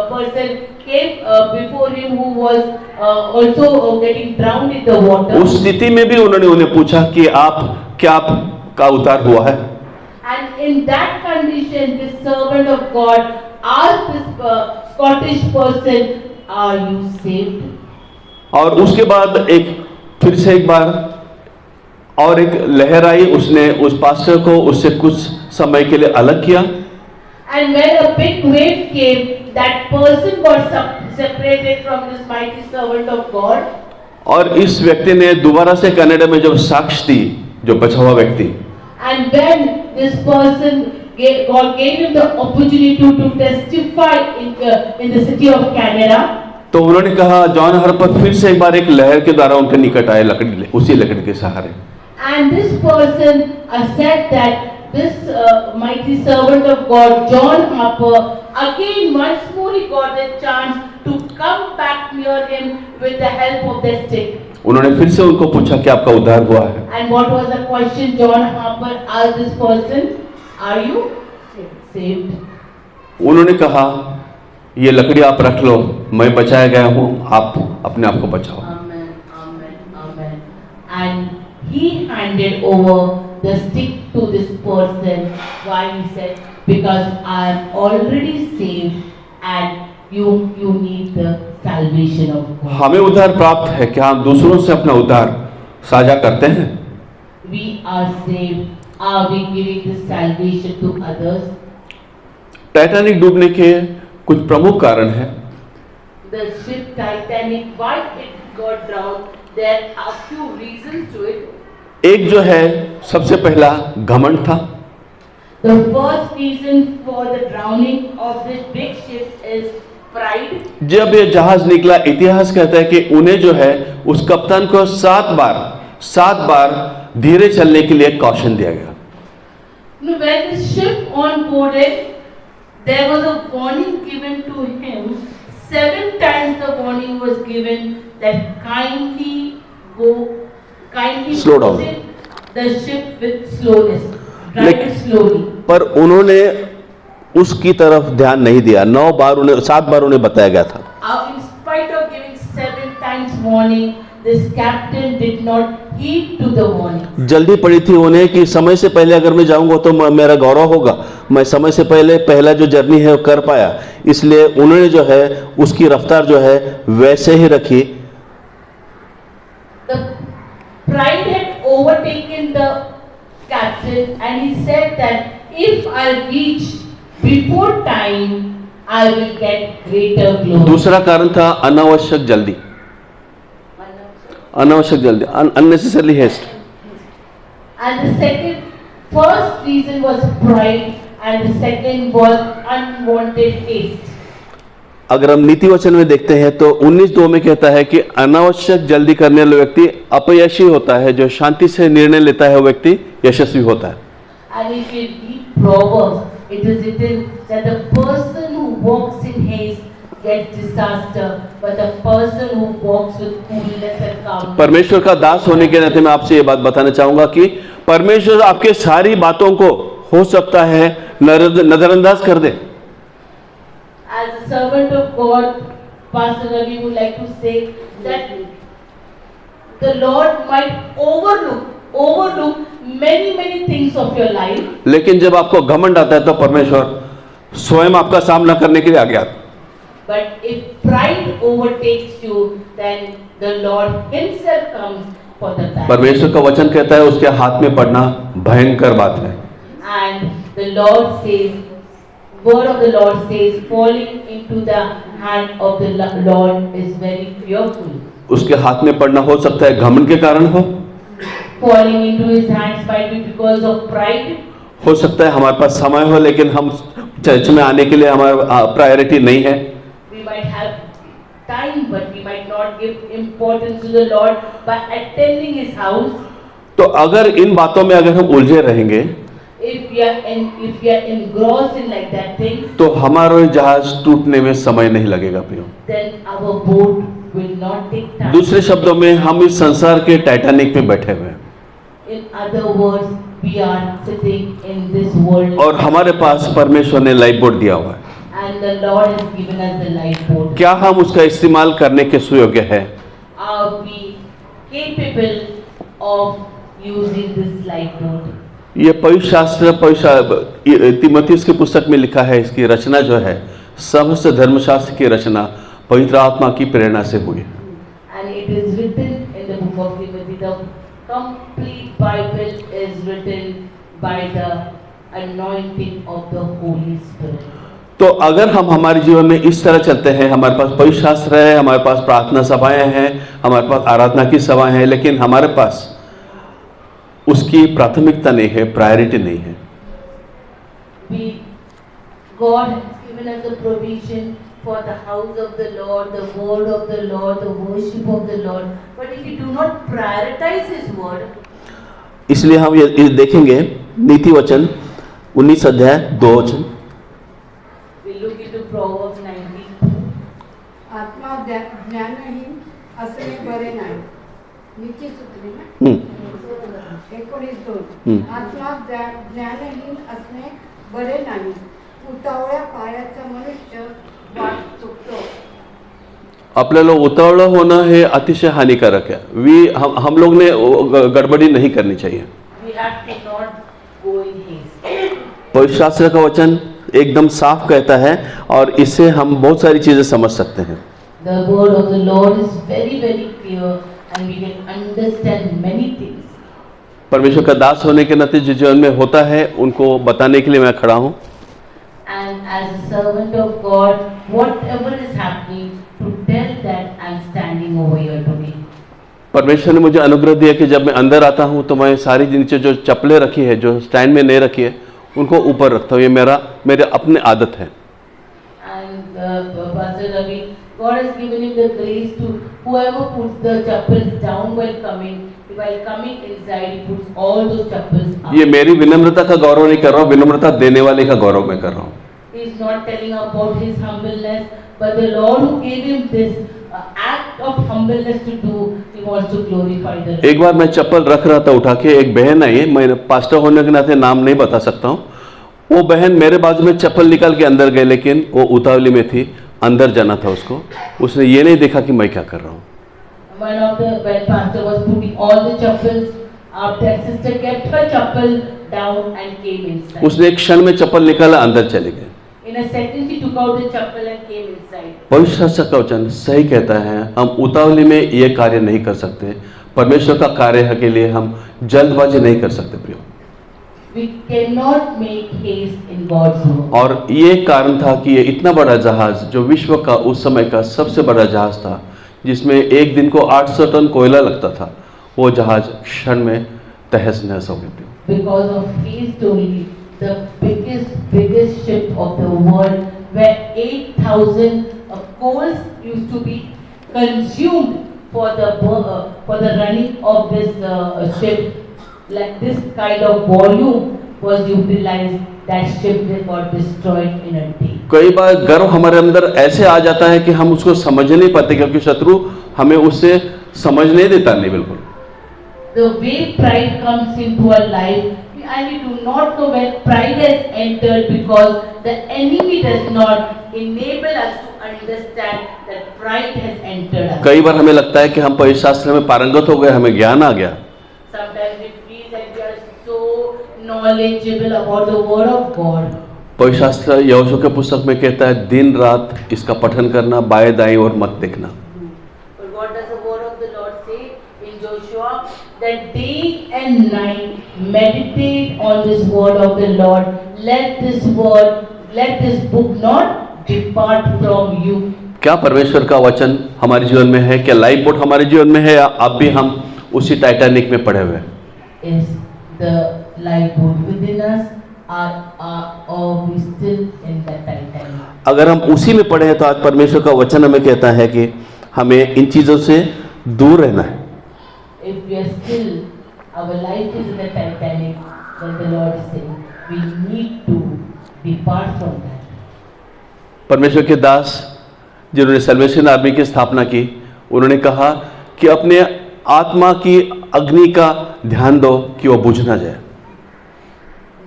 person came before him who was also getting drowned in the water. उस स्थिति में भी उन्होंने उन्हें पूछा कि क्या आपका उद्धार हुआ है. And in that condition, this servant of God asked this Scottish person, "Are you saved?" और उसके बाद फिर से एक बार और एक लहर आई, उसने उस पास्टर को उससे कुछ समय के लिए अलग किया। And when a big wave came, that person got separated from this mighty servant of God. और इस व्यक्ति ने दोबारा से कनाडा में जब साक्ष्य दी, जो बचा हुआ व्यक्ति, And when this person God gave him the opportunity to testify in the city of Canada. तो उन्होंने कहा जॉन हार्पर फिर से एक बार एक लहर के द्वारा उनके निकट आए, लकड़ी, उसी लकड़ी के सहारे। And this person said that this mighty servant of God, John Harper, again once more he got a chance to come back near him with the help of the stick. उन्होंने फिर से उनको पूछा कि आपका उद्धार हुआ है? And what was the question John Harper asked this person? Are you saved? उन्होंने कहा ये लकड़ी आप रख लो, मैं बचाया गया हूँ, आप अपने आप को बचाओ। Amen, amen, amen. And he handed over the stick to this person. Why? He said, because I am already saved and you need the salvation of God. हमें उद्धार प्राप्त है, क्या हम दूसरों से अपना उद्धार साझा करते हैं? We are saved. Are we giving the salvation to others? Titanic डूबने के कुछ प्रमुख कारण हैं। The ship Titanic, why it got drowned? There are few reasons to it. एक जो है सबसे पहला घमंड था। The first reason for the drowning of this big ship is pride. जब ये जहाज निकला, इतिहास कहता है कि उन्हें जो है उस कप्तान को 7 बार धीरे चलने के लिए कॉशन दिया गया। When the ship onboarded, there was a warning given to him. 7 times the warning was given that kindly Slow down. proceed the ship with slowness, drive it slowly. पर उन्होंने उसकी तरफ ध्यान नहीं दिया। 7 बार उन्हें बताया गया था। In spite of giving 7 times warning, this captain did not heed to the warning. जल्दी पड़ी थी उन्हें कि समय से पहले अगर मैं जाऊंगा तो मेरा गौरव होगा। मैं समय से पहला जो जर्नी है वो कर पाया, इसलिए उन्होंने जो है उसकी रफ्तार जो है वैसे ही रखी। The pride had overtaken the captain and he said that if I reach before time, I will get greater glory. दूसरा कारण था अनावश्यक जल्दी, unnecessarily haste। And the first reason was pride and the second was unwanted haste. अगर हम नीति वचन में देखते हैं तो 19:2 में कहता है कि अनावश्यक जल्दी करने वाला व्यक्ति अपयशी होता है, जो शांति से निर्णय लेता है वो व्यक्ति यशस्वी होता है। And if you read Proverbs, it is written that the person who walks in haste gets disaster, but the person who walks with coolness and calmness. परमेश्वर का दास होने के नाते मैं आपसे ये बात बताना चाहूंगा कि परमेश्वर आपके सारी बातों को हो सकता है नजरअंदाज कर दे। As a servant of God, Pastor Ravi would like to say that the Lord might overlook many things of your life. लेकिन जब आपको घमंड आता है तो परमेश्वर स्वयं आपका सामना करने के लिए आ गया। But if pride overtakes you, then the Lord Himself comes for the battle. परमेश्वर का वचन कहता है उसके हाथ में पड़ना भयंकर बात है। And the Lord says, word of the Lord says, falling into the hand of the Lord is very fearful. उसके हाथ में पड़ना हो सकता है घमंड के कारण हो, Falling into His hands might be because of pride. हो सकता है हमारे पास समय हो लेकिन हम चर्च में आने के लिए हमारा प्रायोरिटी नहीं है। We might have time, but we might not give importance to the Lord by attending His house. तो अगर इन बातों में अगर हम उलझे रहेंगे, If we are engrossed in like that thing, तो हमारा जहाज टूटने में समय नहीं लगेगा प्रियो। then our boat will not take time. दूसरे शब्दों में हम इस संसार के टाइटैनिक में बैठे हुए हैं In other words, we are sitting in this world, और हमारे पास परमेश्वर ने लाइफ बोट दिया हुआ है। and the Lord has given us the lifeboat. क्या हम उसका इस्तेमाल करने के सुयोग्य है? Are we capable of using this lifeboat? ये पवित्र शास्त्र तीमुथियुस की पुस्तक में लिखा है, इसकी रचना जो है समस्त धर्मशास्त्र की रचना पवित्र आत्मा की प्रेरणा से हुई है। And it is written in the book of Timothy, the complete Bible is written by the anointing of the Holy Spirit. तो अगर हम हमारे जीवन में इस तरह चलते हैं, हमारे पास पवित्र शास्त्र है, हमारे पास प्रार्थना सभाएं हैं, हमारे पास आराधना की सभाएं हैं, लेकिन हमारे पास उसकी प्राथमिकता नहीं है, प्रायोरिटी नहीं है। God has given us the provision for the house of the Lord, the word of the Lord, the worship of the Lord. But if we do not prioritize His word, इसलिए हम ये देखेंगे नीति वचन 19 अध्याय 2 वचन। we look into Proverbs 19. आत्मा ज्ञानहीन असणे बरे नाही. नीचे सुचली ना 19:2. आत्मा ज्ञानहीन असणे बरे नाही. उतावळ्या पायाचा मनुष्य वाट चुकतो. आपल्याला उतावळं होणं हे अतिशय हानिकारक है। हम लोग ने गड़बड़ी नहीं करनी चाहिए। We have to not go in haste. पवित्र शास्त्र का वचन एकदम साफ कहता है और इससे हम बहुत सारी चीजें समझ सकते हैं। The word of the Lord is very, very clear and we can understand many things. परमेश्वर का दास होने के नाते जो जीवन में होता है उनको बताने के लिए मैं खड़ा हूँ। And as a servant of God, whatever is happening, to tell that I'm standing over here today. परमेश्वर ने मुझे अनुग्रह दिया कि जब मैं अंदर आता हूँ तो मैं सारी नीचे जो चप्पलें रखी है, जो स्टैंड में नहीं रखी है, उनको ऊपर रखता हूँ। ये मेरे अपने आदत है। And Pastor Ravi, God has given him the grace to whoever puts the chappals down while coming inside, he puts all those chappals up. ये मेरी विनम्रता का गौरव नहीं कर रहा हूँ, विनम्रता देने वाले का गौरव मैं कर रहा हूँ। He is not telling about his humbleness, but the Lord who gave him this act of humbleness to do, he wants to glorify the Lord. एक बार मैं चप्पल रख रहा था उठा के, एक बहन आई, मैं पास्टर होने के नाते नाम नहीं बता सकता हूँ। वो बहन मेरे बाजू में चप्पल निकाल के अंदर गए, लेकिन वो उतावली में थी, अंदर जाना था उसको। उसने ये नहीं देखा कि मैं क्या कर रहा हूँ। When pastor was putting all the chappals up, that sister kept her chappal down and came inside. उसने एक क्षण में चप्पल निकाला, अंदर चले गए। In a second she took out the chappal and came inside. पवित्र शास्त्र का वचन सही कहता है, हम उतावली में ये कार्य नहीं कर सकते। परमेश्वर का कार्य के लिए हम जल्दबाजी नहीं कर सकते प्रियो। We cannot make haste in God's work. और ये कारण था कि ये इतना बड़ा जहाज, जो विश्व का उस समय का सबसे बड़ा जहाज था, जिसमें एक दिन को 800 टन कोयला लगता था, वो जहाज क्षण में तहस नहस हो गया। Because of haste only, the biggest ship of the world, where 8,000 coals used to be consumed for the running of this ship, like this kind of volume was utilized, that ship got destroyed in a day. कई बार गर्व हमारे अंदर ऐसे आ जाता है कि हम उसको समझ नहीं पाते, क्योंकि शत्रु हमें उससे समझ नहीं देता। नहीं, बिल्कुल। The way pride comes into our life, and we do not know when pride has entered, because the enemy does not enable us to understand that pride has entered us. कई बार हमें लगता है कि हम पवित्र शास्त्र में पारंगत हो गए, हमें ज्ञान आ गया। Sometimes it feels that we are so knowledgeable about the word of God. पवित्र शास्त्र यहोशू के पुस्तक में कहता है, दिन रात इसका पठन करना, बाएं दाएं और मत देखना। But what does the word of the Lord say in Joshua? That day and night meditate on this word of the Lord. Let this book not depart from you. क्या परमेश्वर का वचन हमारे जीवन में है? क्या लाइफ बोट हमारे जीवन में है, या अब भी हम उसी टाइटैनिक में पड़े हुए हैं? Is the lifeboat within us, or we still in the Titanic? अगर हम उसी में पड़े हैं तो आज परमेश्वर का वचन हमें कहता है कि हमें इन चीजों से दूर रहना है। If we are still, our life is in the Titanic, then the Lord is saying we need to depart from that. परमेश्वर के दास जिन्होंने सल्वेशन आर्मी की स्थापना की, उन्होंने कहा कि अपने आत्मा की अग्नि का ध्यान दो कि वो बुझ ना जाए।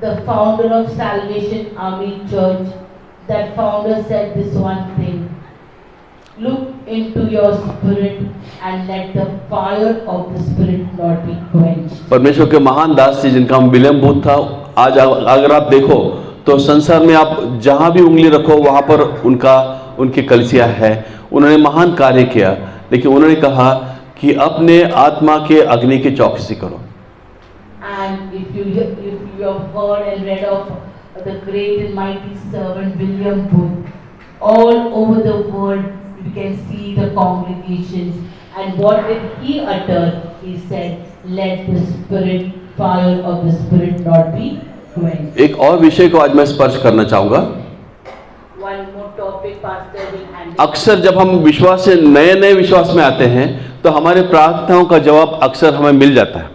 The founder of Salvation Army Church, that founder said this one thing: look into your spirit and let the fire of the spirit not be quenched. परमेश्वर के महान दास जी, जिनका नाम विलियम बूथ था, आज अगर आप देखो तो संसार में आप जहां भी उंगली रखो वहां पर उनकी कलीसिया है। उन्होंने महान कार्य किया, लेकिन उन्होंने कहा कि अपने आत्मा के अग्नि की चौकसी करो। And if you have heard and read of the great and mighty servant William Booth, all over the world you can see the congregations, and what did he utter? He said, "Let the spirit, fire of the spirit, not be quenched." एक और विषय को आज मैं स्पर्श करना चाहूँगा। One more topic, Pastor will handle. अक्सर जब हम विश्वास से नए विश्वास में आते हैं तो हमारे प्रार्थनाओं का जवाब अक्सर हमें मिल जाता है।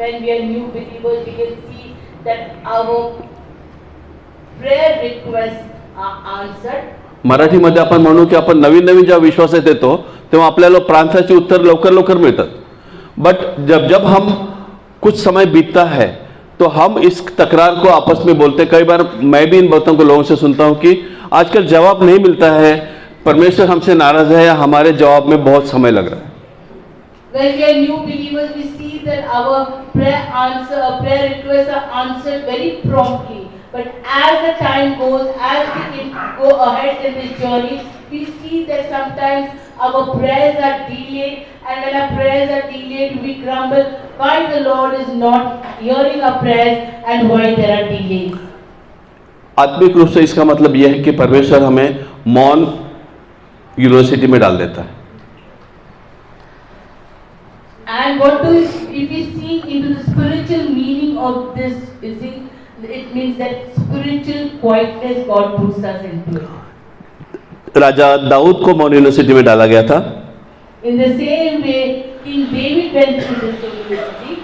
When we are new believers, we can see that our prayer requests are answered. मराठीमध्ये आपण म्हणू की आपण नवीन जेव्हा विश्वासात येतो तेव्हा आपल्याला प्रार्थनाची उत्तर लवकर मिळतात। बट जब हम कुछ समय बीतता है तो हम इस तकरार को आपस में बोलते हैं। कई बार मैं भी इन बातों को लोगों से सुनता हूं कि आजकल जवाब नहीं मिलता है, परमेश्वर हमसे नाराज है या हमारे जवाब में बहुत समय लग रहा है। When we are new believers, we see that our prayer requests are answered very promptly. But as the time goes, as we go ahead in this journey, we see that sometimes our prayers are delayed, and when our prayers are delayed, we grumble why the Lord is not hearing our prayers and why there are delays. आत्मिक रूप से इसका मतलब यह है कि परमेश्वर हमें मौन यूनिवर्सिटी में डाल देता है। And if we see into the spiritual meaning of this, you see, it means that spiritual quietness God puts us into it. राजा दाऊद को मौन यूनिवर्सिटी में डाला गया था। In the same way, King David went through this university.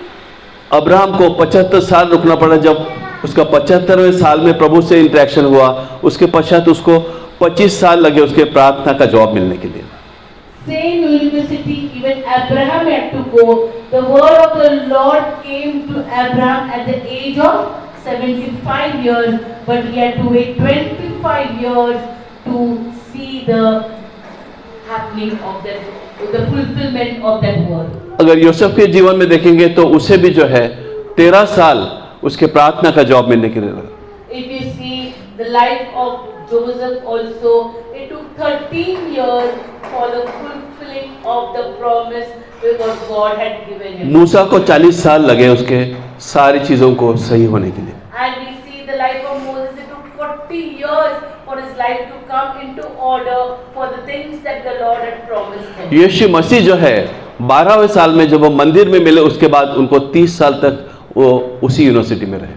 Abraham को 75 साल रुकना पड़ा। जब उसका 75वें साल में प्रभु से इंटरेक्शन हुआ, उसके पश्चात उसको 25 साल लगे उसके प्रार्थना का जवाब मिलने के लिए। Same university, even Abraham had to go. The word of the Lord came to Abraham at the age of 75 years, but he had to wait 25 years to see the happening of that, the fulfillment of that word. अगर यूसुफ के जीवन में देखेंगे तो उसे भी जो है 13 साल उसके प्रार्थना का जवाब मिलने के लिए लगा। If you see the life of Joseph also, it took 13 years for the fulfilling of the promise because God had given him. मूसा को 40 साल लगे उसके सारी चीजों को सही होने के लिए। And we see the life of Moses, it took 40 years for his life to come into order for the things that the Lord had promised him. यीशु मसीह जो है 12वें साल में जब वो मंदिर में मिले उसके बाद उनको 30 साल तक वो उसी यूनिवर्सिटी में रहे।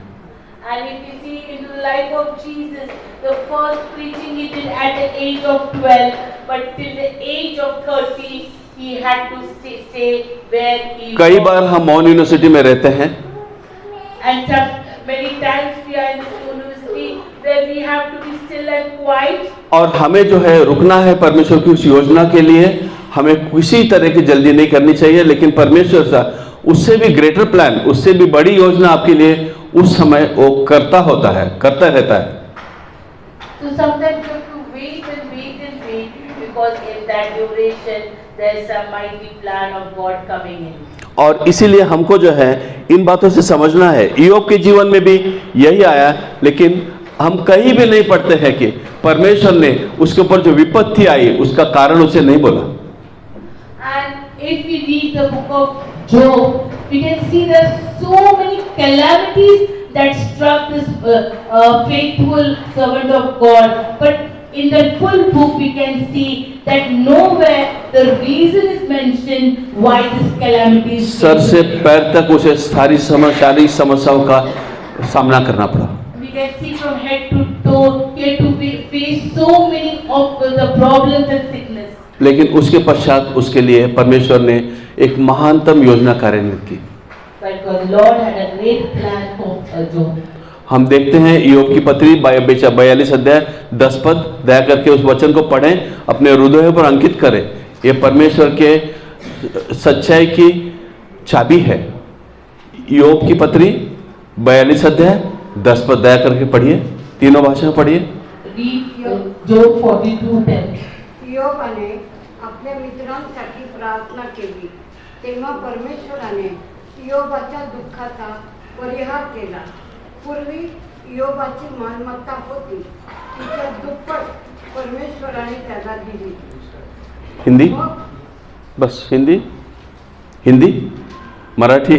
And if you see into the life of Jesus, the first preaching he did at the age of 12, but till the age of 30 he had to stay where he कई was. बार हम मौन university में रहते हैं And many times we are in this university where we have to be still and quiet. और हमें जो है रुकना है परमेश्वर की उस योजना के लिए। हमें किसी तरह की जल्दी नहीं करनी चाहिए, लेकिन परमेश्वर सा उससे भी ग्रेटर प्लान, उससे भी बड़ी योजना आपके लिए उस समय वो करता रहता है। So sometimes you have to wait and wait and wait because in that duration there is a mighty plan of God coming in. और इसीलिए हमको जो है इन बातों से समझना है। ईयोब के जीवन में भी यही आया, लेकिन हम कहीं भी नहीं पढ़ते हैं कि परमेश्वर ने उसके ऊपर जो विपत्ति आई उसका कारण उसे नहीं बोला। And if we read the book of Job, we can see there are so many calamities that struck this faithful servant of God. But in the full book we can see that nowhere the reason is mentioned why this calamity is. Sir से पैर तक उसे सारी शारीरिक समस्याओं का सामना करना पड़ा। We can see from head to toe he had to face so many of the problems and sickness. लेकिन उसके पश्चात उसके लिए परमेश्वर ने एक महानतम योजना कार्यान्वित की। But the Lord had a great plan for Job. हम देखते हैं ईयोब की पत्री 42 अध्याय 10 पद, दया करके उस वचन को पढ़ें, अपने हृदयों पर अंकित करें। यह परमेश्वर के सच्चाई की चाबी है। ईयोब की पत्री 42 अध्याय 10 पद, दया करके पढ़िए, तीनों भाषा में पढ़िए। Read Job 42:10. इयोबाने आपल्या मित्रांसाठी प्रार्थना केली, तेव्हा परमेश्वराने इयोबाच्या दुःखाचा परिहार केला. पूर्वी इयोबाची मालमत्ता होती, तिच्या दुप्पट परमेश्वराने त्याला दिली. हिंदी बस Hindi. Hindi, Marathi,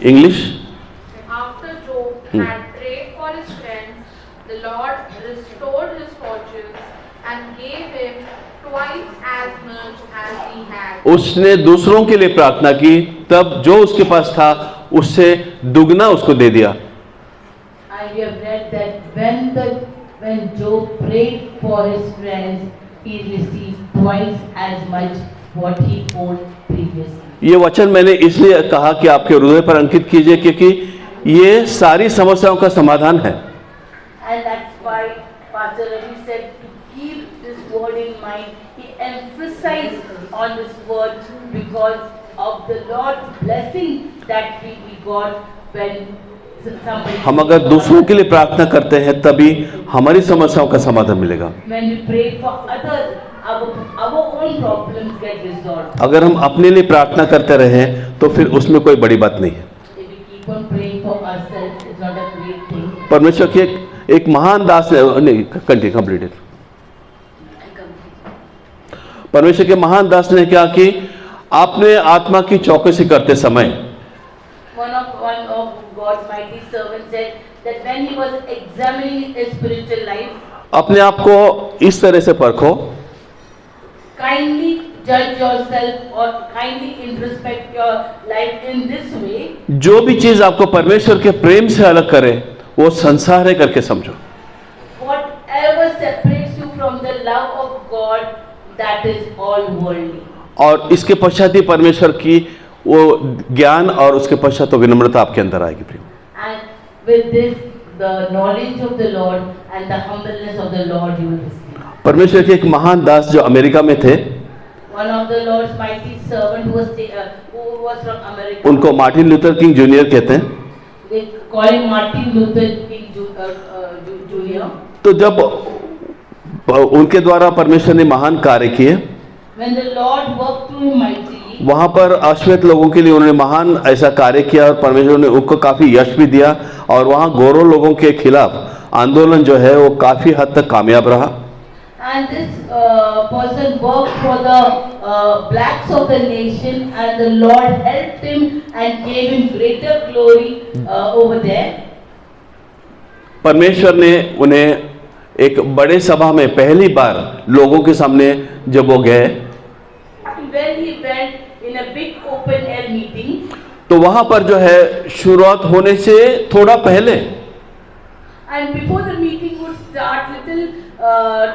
English. After Job had prayed for his friends, the Lord restored his fortunes and gave him twice as much as he had. उसने दूसरों के लिए प्रार्थना की, तब जो उसके पास था उससे दुगना उसको दे दिया। And we have read that when Job prayed for his friends, he received twice as much what he owed previously. ये वचन मैंने इसलिए कहा कि आपके हृदय पर अंकित कीजिए, क्योंकि ये सारी समस्याओं का समाधान है। And that's why Pastor Ravi said to keep this word in mind. He emphasized on this word because of the Lord's blessing that we got when somebody. हम अगर दूसरों के लिए प्रार्थना करते हैं तभी हमारी समस्याओं का समाधान मिलेगा। When we pray for others, our own problems get resolved. अगर हम अपने लिए प्रार्थना करते रहें तो फिर उसमें कोई बड़ी बात नहीं है। If we keep on praying for ourselves, it's not a great thing. परमेश्वर के एक महान दास ने, नहीं कंटिन्यू कंप्लीटेड, परमेश्वर के महान दास ने क्या कि आपने आत्मा की चौकसी करते समय, One of God's mighty servants said that when he was examining his spiritual life, अपने आप को इस तरह से परखो, kindly judge yourself or kindly introspect your life in this way. जो भी चीज आपको परमेश्वर के प्रेम से अलग करे वो संसार है करके समझो। Whatever separates you from the love of God, that is all worldly. और इसके पश्चात ही परमेश्वर की वो ज्ञान और उसके पश्चात तो विनम्रता आपके अंदर आएगी प्रिय। And with this, the knowledge of the Lord and the humbleness of the Lord you will receive. परमेश्वर के एक महान दास जो अमेरिका में थे, One of the Lord's mighty servant who was from America. उनको मार्टिन लूथर किंग जूनियर कहते हैं। They call him Martin Luther King Jr. तो जब उनके द्वारा परमेश्वर ने महान कार्य किए, When the Lord worked through him mightily, वहां पर अश्वेत लोगों के लिए उन्होंने महान ऐसा कार्य किया और परमेश्वर ने उनको काफी यश भी दिया और वहां गोरों लोगों के खिलाफ आंदोलन जो है वो काफी हद तक कामयाब रहा। and this person worked for the blacks of the nation, and the Lord helped him and gave him greater glory over there. परमेश्वर ने उन्हें एक बड़े सभा में पहली बार लोगों के सामने जब वो गए, When he went in a big open air meeting, तो वहां पर जो है शुरुआत होने से थोड़ा पहले, and before the meeting would start, little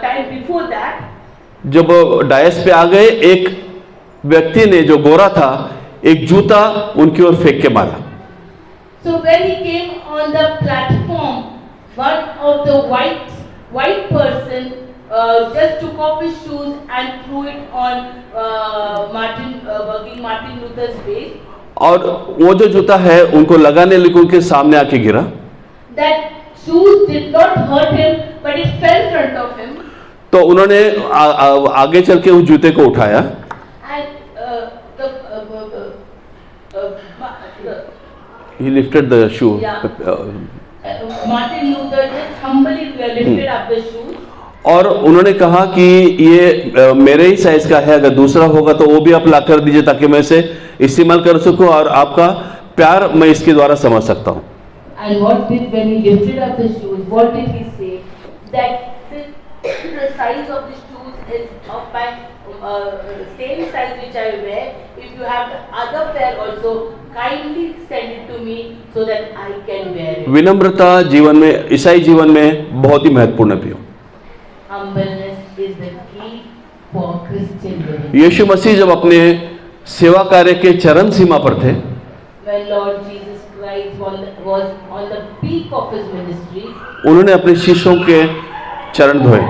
time before that, जब डायस पे आ गए, एक व्यक्ति ने जो गोरा था एक जूता उनकी ओर फेंक के मारा। so when he came on the platform, one of the white person just took off his shoes and threw it on Martin Luther's face. और वो जो जूता है उनको लगाने लगे, उनके सामने आके गिरा। That shoes did not hurt him, but it fell in front of him. तो उन्होंने आगे चल के उस जूते को उठाया And he lifted the shoe. Yeah. Martin Luther just humbly lifted up the shoes. और उन्होंने कहा कि ये मेरे ही साइज का है, अगर दूसरा होगा तो वो भी आप ला कर दीजिए ताकि मैं इसे इस्तेमाल कर सकूं और आपका प्यार मैं इसके द्वारा समझ सकता हूं। And what did, when he lifted up the shoes, what did he say? That the size of the shoes is of my same size which I wear. If you have the other pair also, kindly send it to me so that I can wear it. विनम्रता जीवन में, ईसाई जीवन में बहुत ही महत्वपूर्ण है। Humbleness is the key for Christian living. यीशु मसीह जब अपने सेवा कार्य के चरम सीमा पर थे, When Lord Jesus Christ was on the peak of his ministry, उन्होंने अपने शिष्यों के चरण धोए।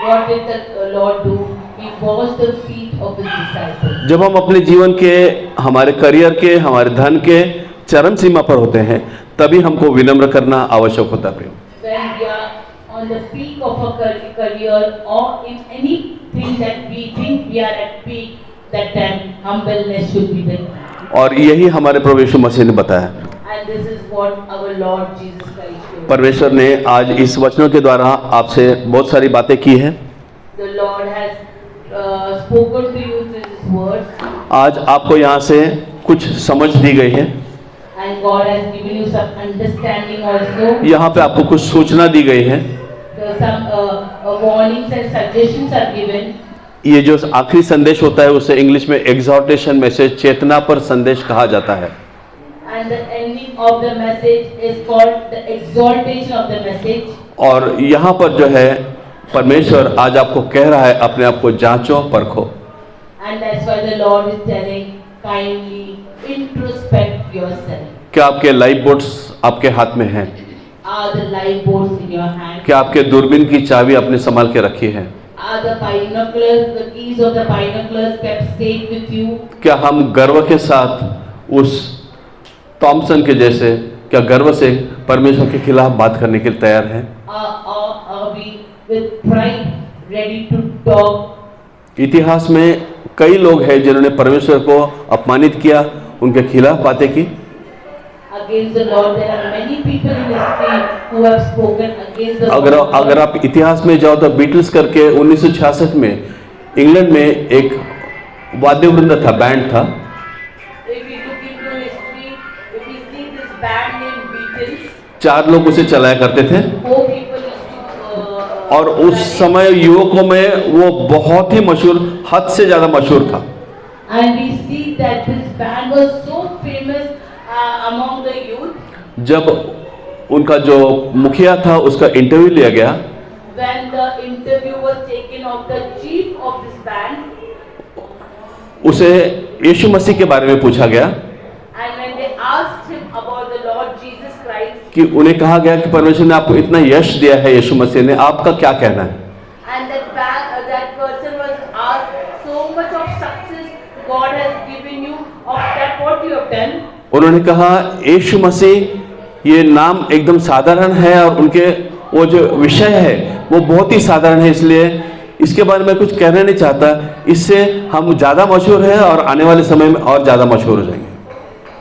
what did the Lord do? He washed the feet of his disciples. जब हम अपने जीवन के, हमारे करियर के, हमारे धन के चरम सीमा पर होते हैं तभी हमको विनम्र करना आवश्यक होता है। When we are on the peak of our career or in anything that we think we are at peak, that time humbleness should be the key. और यही हमारे प्रभु यीशु मसीह ने बताया। And this is what our Lord Jesus Christ showed. परमेश्वर ने आज इस वचनों के द्वारा आपसे बहुत सारी बातें की हैं। The Lord has spoken to you through His words. आज आपको यहाँ से कुछ समझ दी गई है, and God has given you some understanding also. यहाँ पे आपको कुछ सूचना दी गई है। So some warnings and suggestions are given. ये जो आखिरी संदेश होता है उसे इंग्लिश में एग्जॉर्टेशन मैसेज, चेतना पर संदेश कहा जाता है। And the ending of the message is called the exaltation of the message. और यहाँ पर जो है परमेश्वर आज आपको कह रहा है अपने आप को जांचो परखो। And that's why the Lord is telling, kindly introspect yourself. क्या आपके लाइफ बोट्स आपके हाथ में हैं? Are the lifeboats in your hand? क्या आपके दूरबीन की चाबी आपने संभाल के रखी है? Are the binoculars, the keys of the binoculars kept safe with you? क्या हम गर्व के साथ उस थॉमसन के जैसे क्या गर्व से परमेश्वर के खिलाफ बात करने के लिए तैयार हैं? Are we with pride ready to talk? इतिहास में कई लोग हैं जिन्होंने परमेश्वर को अपमानित किया, उनके खिलाफ बातें की। Against the Lord, there are many people in history who have spoken against the Lord. अगर आप इतिहास में जाओ तो बीटल्स करके 1966 में इंग्लैंड में एक वाद्यवृंद था, बैंड था। If we look into history, if we see this band named Beatles, 4 लोग उसे चलाया करते थे 4 people used to. और उस समय युवकों में वो बहुत ही मशहूर, हद से ज्यादा मशहूर था। And we see that this band was so famous among the youth. जब उनका जो मुखिया था उसका इंटरव्यू लिया गया, When the interview was taken of the chief of this band, उसे यीशु मसीह के बारे में पूछा गया and when they asked him about the Lord Jesus Christ, कि उन्हें कहा गया कि परमेश्वर ने आपको इतना यश दिया है, यीशु मसीह ने, आपका क्या कहना है? and that person was asked, so much of success God has given you, of that what you have done. उन्होंने कहा यीशु मसीह ये नाम एकदम साधारण है और उनके वो जो विषय है वो बहुत ही साधारण है, इसलिए इसके बारे में कुछ कहना नहीं चाहता, इससे हम ज़्यादा मशहूर हैं और आने वाले समय में और ज़्यादा मशहूर हो जाएंगे।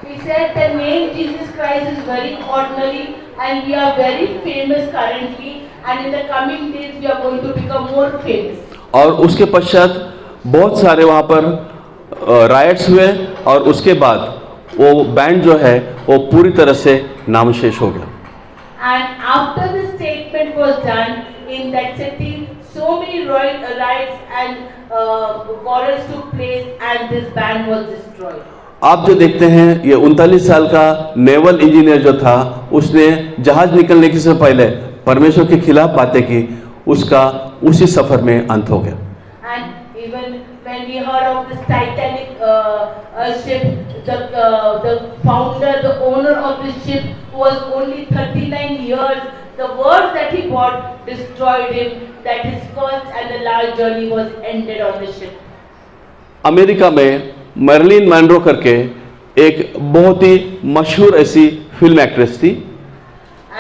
He said the name Jesus Christ is very ordinary and we are very famous currently, and in the coming days we are going to become more famous. और उसके पश्चात बहुत सारे वहाँ पर राइट्स हुए और उसके बाद वो बैंड जो है वो पूरी तरह से नामशेष हो गया। And after the statement was done in that city, so many riots and quarrels took place, and this band was destroyed. आप जो देखते हैं ये 39 साल का नेवल इंजीनियर जो था, उसने जहाज निकलने से पहले परमेश्वर के खिलाफ बातें की, उसका उसी सफर में अंत हो गया। And even when we heard of this Titanic ship, the founder, the owner of this ship, who was only 39 years, the words that he bought destroyed him, that his first and the last journey was ended on the ship. America में Merlin मैनरो करके एक बहुत ही मशहूर ऐसी film actress थी।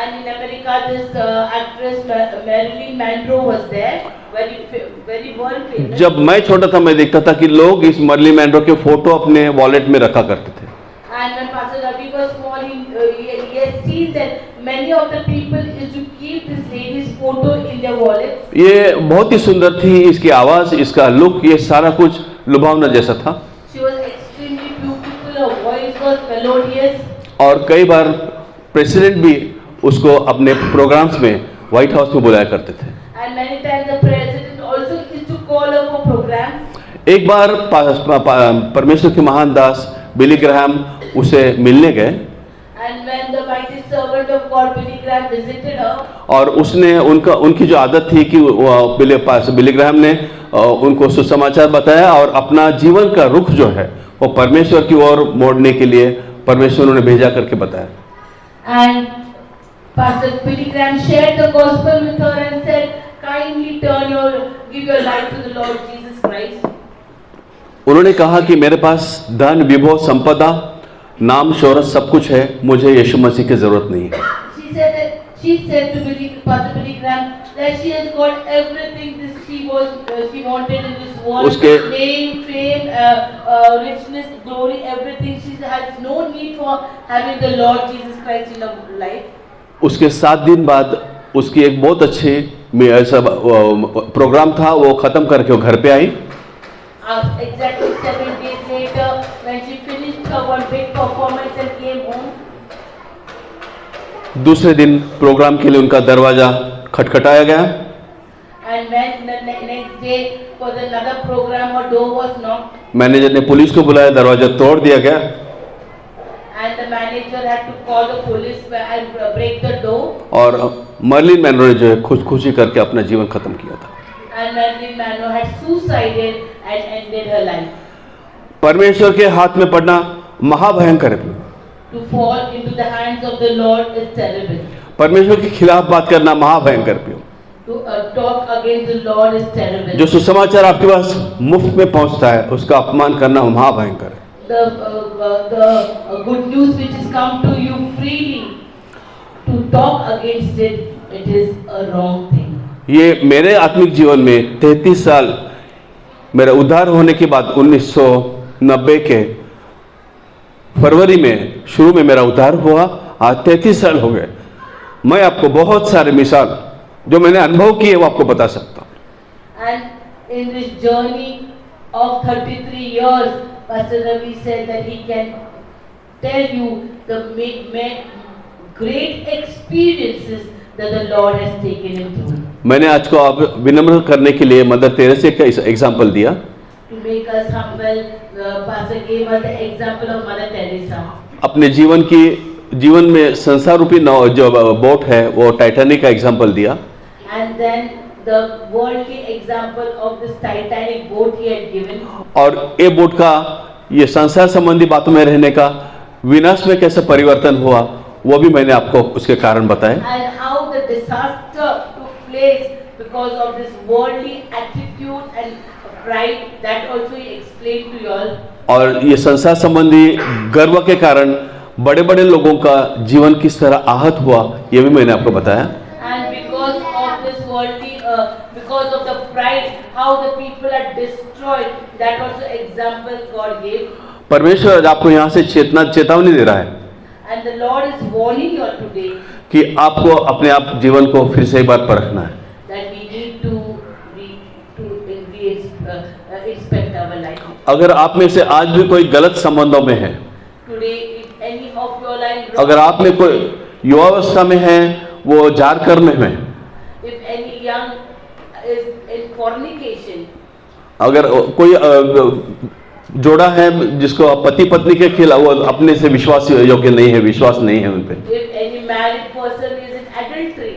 And in America, this actress Marilyn Monroe was there, very world famous. जब मैं छोटा था मैं देखता था कि लोग इस मर्लिन मैनरो के फोटो अपने वॉलेट में रखा करते थे। And when Pastor Ravi was small, he has seen that many of the people used to keep this lady's photo in their wallets. ये बहुत ही सुंदर थी, इसकी आवाज़, इसका लुक, ये सारा कुछ लुभावना जैसा था। She was extremely beautiful, her voice was melodious. और कई बार प्रेसिडेंट भी उसको अपने प्रोग्राम्स में व्हाइट हाउस में बुलाया करते थे। And many times the president also used to call her for programs. एक बार परमेश्वर के महान दास बिली ग्राहम उसे मिलने गए And when the mighty servant of God Billy Graham visited her, और उसने उनकी जो आदत थी कि बिली ग्राहम ने उनको सुसमाचार बताया और अपना जीवन का रुख जो है वो परमेश्वर की ओर मोड़ने के लिए परमेश्वर ने भेजा करके बताया। and Pastor Billy Graham shared the gospel with her and said, kindly give your life to the Lord Jesus Christ. उन्होंने कहा कि मेरे पास धन, विभव, संपदा, नाम, शोहरत सब कुछ है, मुझे यीशु मसीह की जरूरत नहीं है। She said to Pastor Billy Graham that she has got everything she wanted in this world, name, fame, richness, glory, everything. She has no need for having the Lord Jesus Christ in her life. उसके 7 दिन बाद उसकी एक बहुत अच्छी ऐसा programme था, वो खत्म करके वो घर पे आई। Exactly 7 days later, when she finished her one big performance and came home. दूसरे दिन प्रोग्राम के लिए उनका दरवाजा खटखटाया गया And when the next day for another program, a door was knocked, manager ने पुलिस को बुलाया, दरवाजा तोड़ दिया गया and the manager had to call the police and break the door. और मर्लिन मैनरो ने जो है खुदकुशी करके अपना जीवन खत्म किया था। And Marilyn Monroe had suicided and ended her life. परमेश्वर के हाथ में पड़ना महाभयंकर है। To fall into the hands of the Lord is terrible. परमेश्वर के खिलाफ बात करना महाभयंकर है। To talk against the Lord is terrible. जो सुसमाचार आपके पास मुफ्त में पहुंचता है उसका अपमान करना महाभयंकर है। The good news which has come to you freely, to talk against it, it is a wrong thing. ये मेरे आत्मिक जीवन में 33 साल मेरा उद्धार होने के बाद 1990 के फरवरी में शुरू में मेरा उद्धार हुआ। आज 33 साल हो गए। मैं आपको बहुत सारे मिसाल जो मैंने अनुभव किए वो आपको बता सकता हूँ। And in this journey of 33 years, Pastor Ravi said that he can tell you the great experiences that the Lord has taken him through. मैंने आज को आप विनम्र करने के लिए मदर तेरेसा का एग्जाम्पल दिया। To make us humble, Pastor gave us the example of Mother Teresa. अपने जीवन में संसार रूपी जो बोट है वो टाइटैनिक का एग्जाम्पल दिया। And then the worldly example of this Titanic boat he had given. और ये बोट का ये संसार संबंधी बातों में रहने का विनाश में कैसे परिवर्तन हुआ वो भी मैंने आपको उसके कारण बताए। And how the disaster took place because of this worldly attitude and pride, that also he explained to you all. और ये संसार संबंधी गर्व के कारण बड़े बड़े लोगों का जीवन किस तरह आहत हुआ ये भी मैंने आपको बताया। And because of this worldly, because of the pride, how the people are destroyed, that also example God gave. परमेश्वर आज आपको यहाँ से चेतावनी दे रहा है And the Lord is warning you all today कि आपको अपने आप जीवन को फिर से एक बार परखना है। that we need to inspect our life. अगर आप में से आज भी कोई गलत संबंधों में है, Today, if any of your life, अगर आप में कोई युवावस्था में है वो जार कर्म में, if any young is in fornication, अगर कोई जोड़ा है जिसको पति पत्नी के खिलाफ वो अपने से विश्वास योग्य नहीं है, विश्वास नहीं है उन पे, if any married person is in adultery,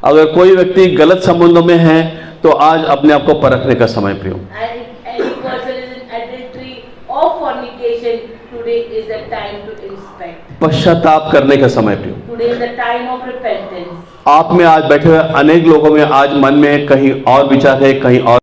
अगर कोई व्यक्ति गलत संबंधों में है तो आज अपने आप को परखने का समय प्रियो। and if any person is in adultery or fornication, today is the time to inspect. पश्चाताप करने का समय प्रियो। Today is the time of repentance. आप में आज बैठे हुए अनेक लोगों में आज मन में कहीं और विचार है, कहीं और